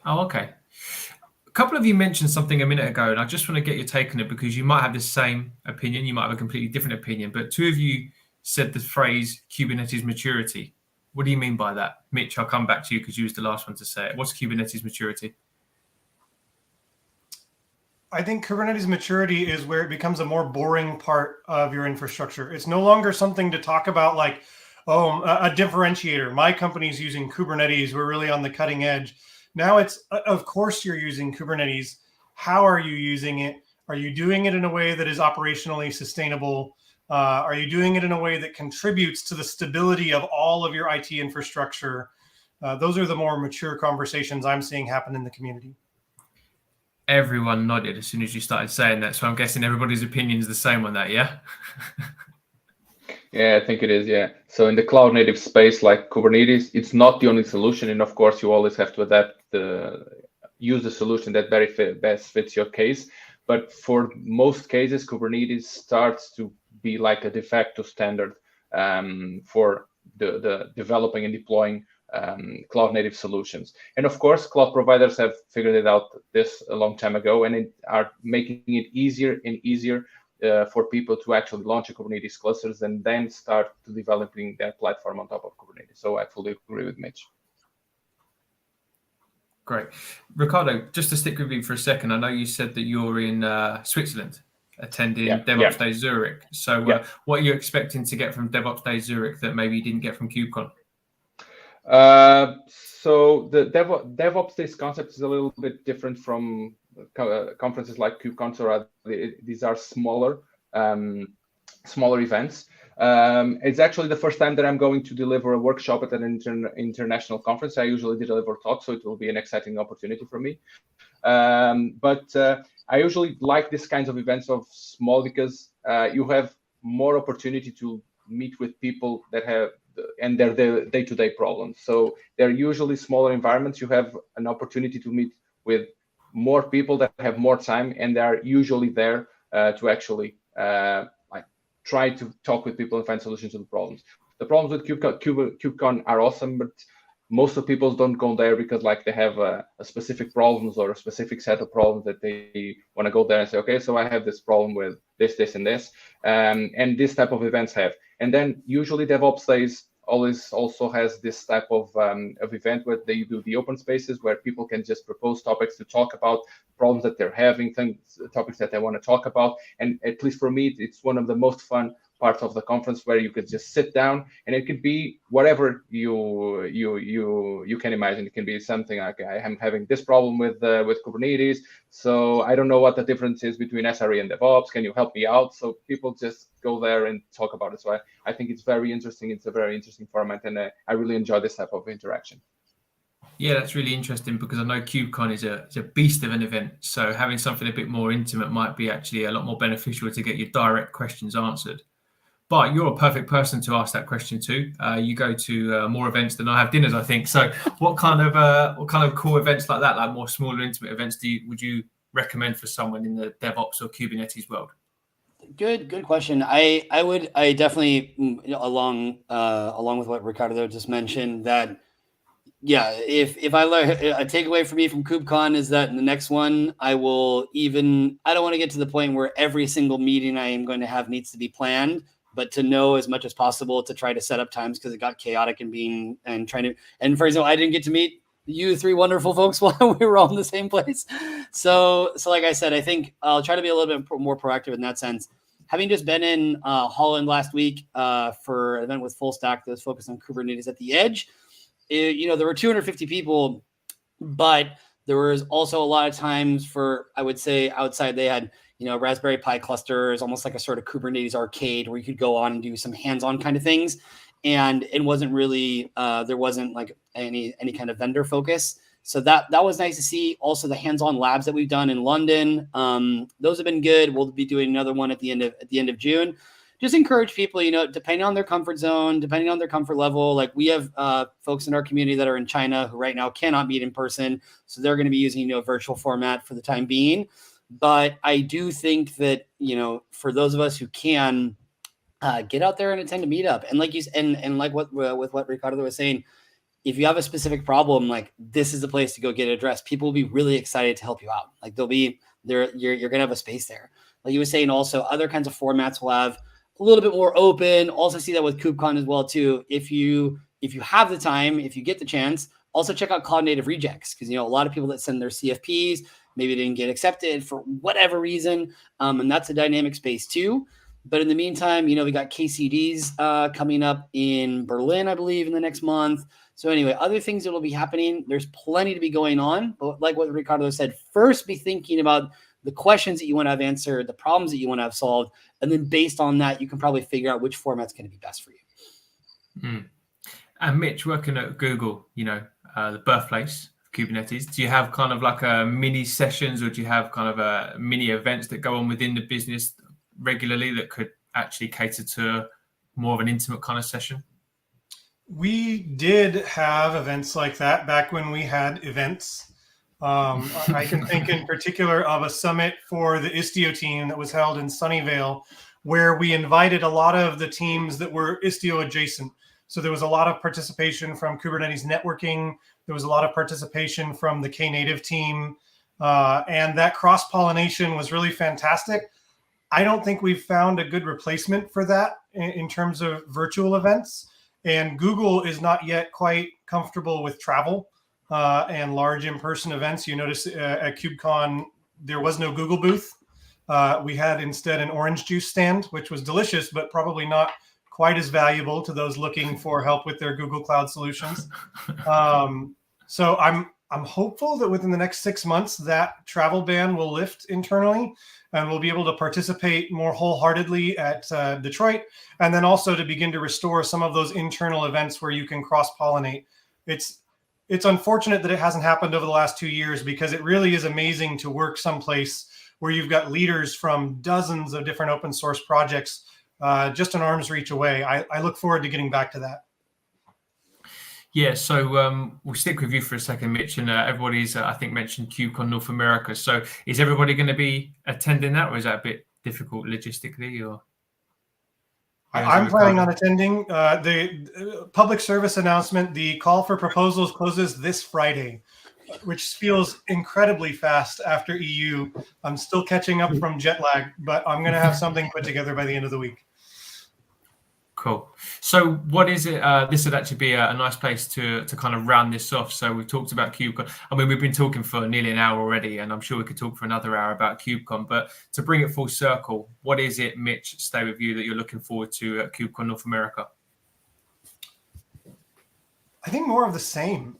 [SPEAKER 1] Oh, okay. A couple of you mentioned something a minute ago, and I just want to get your take on it because you might have the same opinion, you might have a completely different opinion, but two of you said the phrase Kubernetes maturity. What do you mean by that? Mitch, I'll come back to you because you was the last one to say it. What's Kubernetes maturity?
[SPEAKER 4] I think Kubernetes maturity is where it becomes a more boring part of your infrastructure. It's no longer something to talk about like, oh, a differentiator. My company's using Kubernetes. We're really on the cutting edge. Now it's, of course, you're using Kubernetes. How are you using it? Are you doing it in a way that is operationally sustainable? Are you doing it in a way that contributes to the stability of all of your IT infrastructure? Those are the more mature conversations I'm seeing happen in the community.
[SPEAKER 1] Everyone nodded as soon as you started saying that. So I'm guessing everybody's opinion is the same on that, yeah?
[SPEAKER 3] Yeah, I think it is, yeah. So in the cloud native space like Kubernetes, it's not the only solution. And of course, you always have to adapt, use the solution that best fits your case. But for most cases, Kubernetes starts to be like a de facto standard for the developing and deploying cloud native solutions. And of course, cloud providers have figured it out this a long time ago, and are making it easier and easier for people to actually launch a Kubernetes clusters and then start to developing their platform on top of Kubernetes. So I fully agree with Mitch.
[SPEAKER 1] Great. Ricardo, just to stick with you for a second, I know you said that you're in Switzerland attending Devops Day Zurich. So what are you expecting to get from Devops Day Zurich that maybe you didn't get from KubeCon?
[SPEAKER 3] So the DevOps Days concept is a little bit different from conferences like KubeCon, or these are smaller events. It's actually the first time that I'm going to deliver a workshop at an international conference. I usually deliver talks, so it will be an exciting opportunity for me. But I usually like these kinds of events of small because you have more opportunity to meet with people that have and their day-to-day problems. So they're usually smaller environments. You have an opportunity to meet with more people that have more time, and they are usually there to actually try to talk with people and find solutions to the problems. The problems with KubeCon are awesome, but most of people don't go there because they have a specific problems or a specific set of problems that they want to go there and say, okay, so I have this problem with this, this, and this, and this type of events have. And then usually DevOps Days always also has this type of event where they do the open spaces where people can just propose topics to talk about problems that they're having, topics that they want to talk about. And at least for me, it's one of the most fun parts of the conference where you could just sit down, and it could be whatever you can imagine. It can be something like, I am having this problem with Kubernetes, so I don't know what the difference is between SRE and DevOps. Can you help me out? So people just go there and talk about it. So I think it's very interesting. It's a very interesting format, and I really enjoy this type of interaction.
[SPEAKER 1] Yeah, that's really interesting because I know KubeCon is a beast of an event. So having something a bit more intimate might be actually a lot more beneficial to get your direct questions answered. But you're a perfect person to ask that question to. You go to more events than I have dinners, I think. So what kind of cool events like that, like more smaller, intimate events, would you recommend for someone in the DevOps or Kubernetes world? Good
[SPEAKER 5] question. I definitely, along with what Ricardo just mentioned, that if I learn a takeaway for me from KubeCon is that in the next one I don't want to get to the point where every single meeting I am going to have needs to be planned, but to know as much as possible to try to set up times, because it got chaotic and for example, I didn't get to meet you three wonderful folks while we were all in the same place. So like I said, I think I'll try to be a little bit more proactive in that sense. Having just been in Holland last week for an event with Full Stack that was focused on Kubernetes at the edge, there were 250 people, but there was also a lot of times for, I would say, outside they had Raspberry Pi clusters, almost like a sort of Kubernetes arcade where you could go on and do some hands-on kind of things. and it wasn't really there wasn't like any kind of vendor focus. So that was nice to see. Also, the hands-on labs that we've done in London, those have been good. We'll be doing another one at the end of June. Just encourage people, depending on their comfort zone, depending on their comfort level. Like we have folks in our community that are in China who right now cannot meet in person, so they're going to be using a virtual format for the time being. But I do think that for those of us who can get out there and attend a meetup, and like you and like what Ricardo was saying. If you have a specific problem, like this is the place to go get it addressed. People will be really excited to help you out. Like they'll be there. You're going to have a space there. Like you were saying, also other kinds of formats will have a little bit more open. Also see that with KubeCon as well too. If you have the time, if you get the chance, also check out Cloud Native Rejects, because a lot of people that send their CFPs maybe didn't get accepted for whatever reason, and that's a dynamic space too. But in the meantime, we got KCDs coming up in Berlin, I believe, in the next month. So anyway, other things that will be happening. There's plenty to be going on. But like what Ricardo said, first be thinking about the questions that you want to have answered, the problems that you want to have solved. And then based on that, you can probably figure out which format's going to be best for you.
[SPEAKER 1] And Mitch, working at Google, the birthplace of Kubernetes, do you have kind of like a mini sessions, or do you have kind of a mini events that go on within the business regularly that could actually cater to more of an intimate kind of session?
[SPEAKER 4] We did have events like that back when we had events. I can think in particular of a summit for the Istio team that was held in Sunnyvale, where we invited a lot of the teams that were Istio adjacent. So there was a lot of participation from Kubernetes networking. There was a lot of participation from the Knative team. And that cross-pollination was really fantastic. I don't think we've found a good replacement for that in terms of virtual events. And Google is not yet quite comfortable with travel and large in-person events. You notice at KubeCon, there was no Google booth. We had instead an orange juice stand, which was delicious, but probably not quite as valuable to those looking for help with their Google Cloud solutions. So I'm hopeful that within the next 6 months, that travel ban will lift internally, and we'll be able to participate more wholeheartedly at Detroit, and then also to begin to restore some of those internal events where you can cross-pollinate. It's unfortunate that it hasn't happened over the last 2 years, because it really is amazing to work someplace where you've got leaders from dozens of different open source projects just an arm's reach away. I look forward to getting back to that.
[SPEAKER 1] Yeah, so we'll stick with you for a second, Mitch, and everybody's, I think, mentioned KubeCon North America. So is everybody going to be attending that, or is that a bit difficult logistically? Or
[SPEAKER 4] I'm planning on attending. The public service announcement, the call for proposals closes this Friday, which feels incredibly fast after EU. I'm still catching up from jet lag, but I'm going to have something put together by the end of the week.
[SPEAKER 1] Cool. So what is it? This would actually be a nice place to kind of round this off. So we've talked about KubeCon. I mean, we've been talking for nearly an hour already, and I'm sure we could talk for another hour about KubeCon. But to bring it full circle, what is it, Mitch, stay with you, that you're looking forward to at KubeCon North America?
[SPEAKER 4] I think more of the same.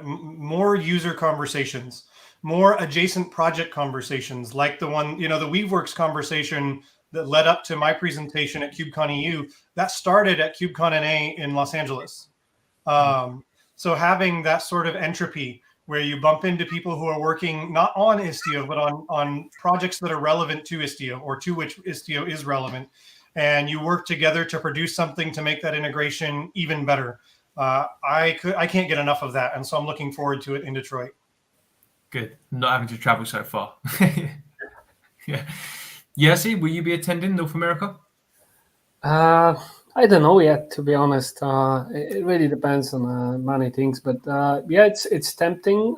[SPEAKER 4] More user conversations, more adjacent project conversations, like the one, the Weaveworks conversation that led up to my presentation at KubeCon EU, that started at KubeCon NA in Los Angeles. So having that sort of entropy where you bump into people who are working not on Istio, but on projects that are relevant to Istio, or to which Istio is relevant, and you work together to produce something to make that integration even better. I can't get enough of that, and so I'm looking forward to it in Detroit.
[SPEAKER 1] Good, not having to travel so far. Yeah. Yassi, will you be attending North America?
[SPEAKER 2] I don't know yet, to be honest. It really depends on many things, but yeah, it's tempting.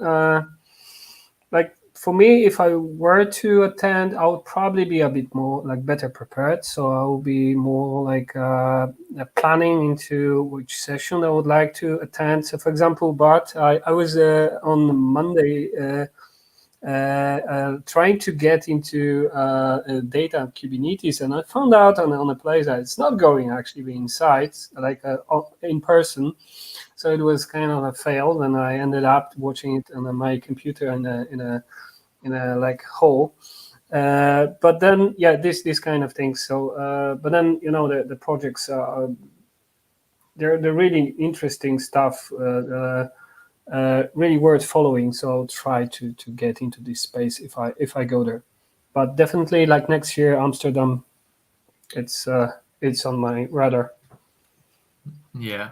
[SPEAKER 2] Like for me, if I were to attend, I would probably be a bit more better prepared. So I will be more planning into which session I would like to attend. So, for example, Bart, I was on Monday. Trying to get into data and Kubernetes, and I found out on a place that it's not going actually inside, in person. So it was kind of a fail, and I ended up watching it on my computer in a hole. But then, yeah, this kind of thing. So, but then the projects are they're really interesting stuff, really worth following. So I'll try to get into this space if I go there. But definitely, like next year, Amsterdam, it's on my radar.
[SPEAKER 1] Yeah,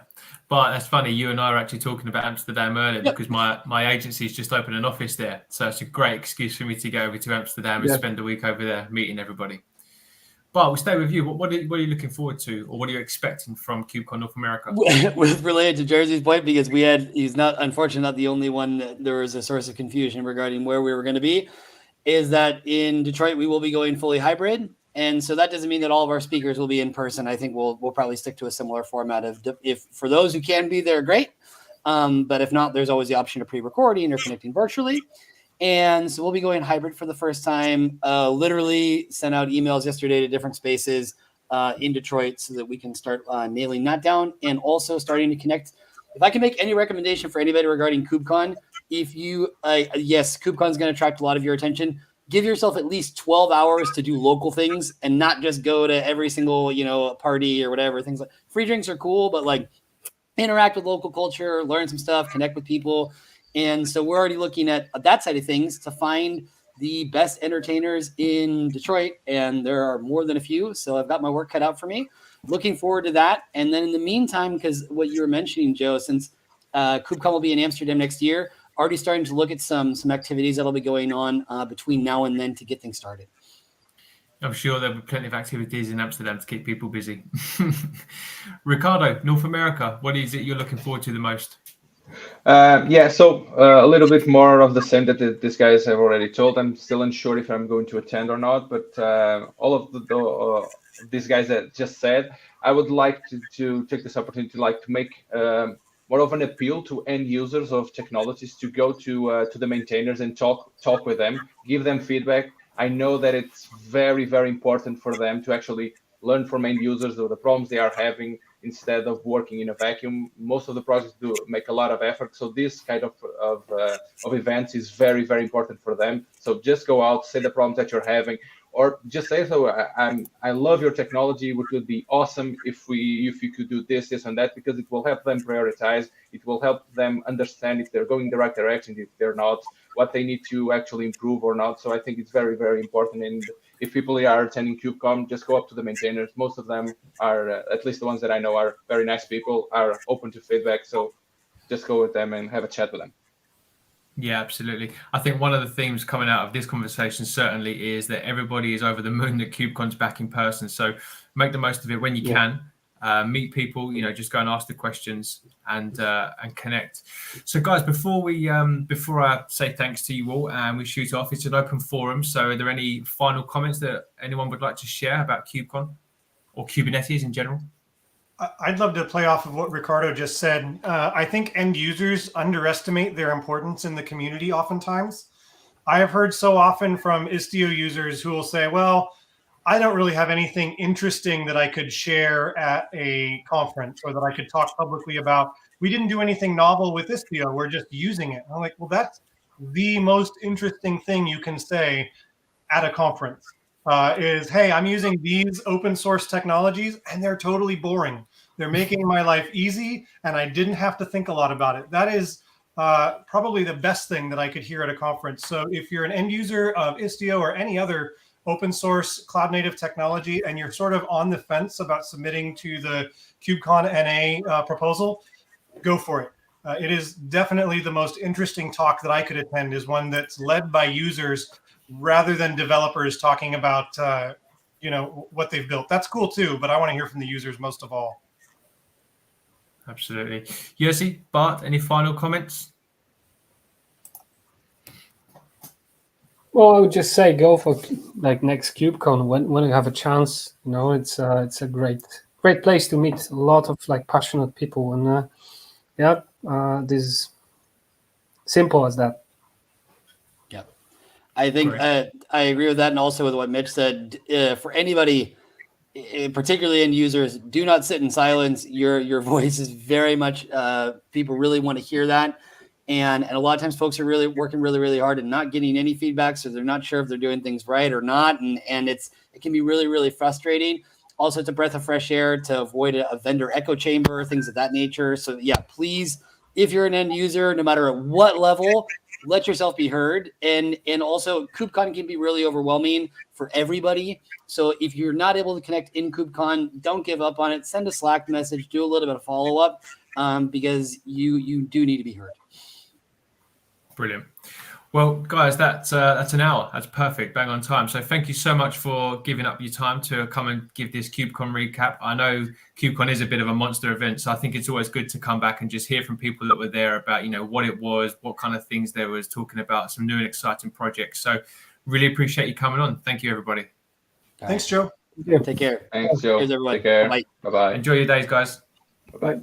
[SPEAKER 1] but that's funny. You and I are actually talking about Amsterdam earlier because my agency's just opened an office there, so it's a great excuse for me to go over to Amsterdam and spend a week over there meeting everybody. But we'll stay with you. What are you looking forward to, or what are you expecting from KubeCon North America?
[SPEAKER 5] With related to Jersey's point, because he's not, unfortunately, not the only one. There was a source of confusion regarding where we were going to be. Is that in Detroit we will be going fully hybrid, and so that doesn't mean that all of our speakers will be in person. I think we'll probably stick to a similar format of if for those who can be there, great. But if not, there's always the option of pre-recording or connecting virtually. And so we'll be going hybrid for the first time. Literally sent out emails yesterday to different spaces in Detroit so that we can start nailing that down, and also starting to connect. If I can make any recommendation for anybody regarding KubeCon, if you, yes, KubeCon is going to attract a lot of your attention. Give yourself at least 12 hours to do local things and not just go to every single, party or whatever. Things like free drinks are cool, but like interact with local culture, learn some stuff, connect with people. And so we're already looking at that side of things to find the best entertainers in Detroit. And there are more than a few. So I've got my work cut out for me. Looking forward to that. And then in the meantime, because what you were mentioning, Joe, since KubeCon will be in Amsterdam next year, already starting to look at some activities that'll be going on between now and then to get things started.
[SPEAKER 1] I'm sure there'll be plenty of activities in Amsterdam to keep people busy. Ricardo, North America, what is it you're looking forward to the most?
[SPEAKER 3] So a little bit more of the same that these guys have already told. I'm still unsure if I'm going to attend or not, but all of these guys that just said, I would like to take this opportunity to make more of an appeal to end users of technologies to go to the maintainers and talk with them, give them feedback. I know that it's very, very important for them to actually learn from end users or the problems they are having instead of working in a vacuum. Most of the projects do make a lot of effort. So this kind of events is very, very important for them. So just go out, say the problems that you're having, or just say, so I love your technology. It would be awesome if you could do this, and that, because it will help them prioritize. It will help them understand if they're going the right direction, if they're not, what they need to actually improve or not. So I think it's very, very important. And if people are attending KubeCon, just go up to the maintainers. Most of them are, at least the ones that I know, are very nice people, are open to feedback. So just go with them and have a chat with them.
[SPEAKER 1] Yeah, absolutely. I think one of the themes coming out of this conversation certainly is that everybody is over the moon that KubeCon's back in person. So make the most of it when you can. Meet people, just go and ask the questions and connect. So guys, before I say thanks to you all and we shoot off, it's an open forum. So are there any final comments that anyone would like to share about KubeCon or Kubernetes in general?
[SPEAKER 4] I'd love to play off of what Ricardo just said. I think end users underestimate their importance in the community oftentimes. I have heard so often from Istio users who will say, well, I don't really have anything interesting that I could share at a conference or that I could talk publicly about. We didn't do anything novel with Istio. We're just using it. I'm like, well, that's the most interesting thing you can say at a conference. Is, hey, I'm using these open source technologies and they're totally boring. They're making my life easy and I didn't have to think a lot about it. That is probably the best thing that I could hear at a conference. So if you're an end user of Istio or any other open source cloud native technology and you're sort of on the fence about submitting to the KubeCon NA proposal, go for it. It is definitely the most interesting talk that I could attend, is one that's led by users rather than developers talking about, what they've built. That's cool too, but I want to hear from the users most of all.
[SPEAKER 1] Absolutely. Yossi, Bart, any final comments?
[SPEAKER 2] Well, I would just say go for next KubeCon when you have a chance. It's a great place to meet a lot of passionate people, and this is simple as that.
[SPEAKER 5] I think I agree with that, and also with what Mitch said. For anybody, particularly end users, do not sit in silence. Your voice is very much. People really want to hear that, and a lot of times folks are really working really, really hard and not getting any feedback, so they're not sure if they're doing things right or not, and it can be really, really frustrating. Also, it's a breath of fresh air to avoid a vendor echo chamber, things of that nature. So yeah, please, if you're an end user, no matter at what level, let yourself be heard. And also, KubeCon can be really overwhelming for everybody. So if you're not able to connect in KubeCon, don't give up on it. Send a Slack message, do a little bit of follow-up, because you do need to be heard.
[SPEAKER 1] Brilliant. Well, guys, that's an hour. That's perfect, bang on time. So thank you so much for giving up your time to come and give this KubeCon recap. I know KubeCon is a bit of a monster event, so I think it's always good to come back and just hear from people that were there about, what it was, what kind of things they was talking about, some new and exciting projects. So really appreciate you coming on. Thank you, everybody.
[SPEAKER 4] Thanks, Joe.
[SPEAKER 2] Yeah.
[SPEAKER 5] Take care.
[SPEAKER 3] Thanks, Joe.
[SPEAKER 5] Cheers, everyone.
[SPEAKER 3] Take care.
[SPEAKER 5] Bye-bye.
[SPEAKER 3] Bye-bye.
[SPEAKER 1] Enjoy your days, guys.
[SPEAKER 2] Bye.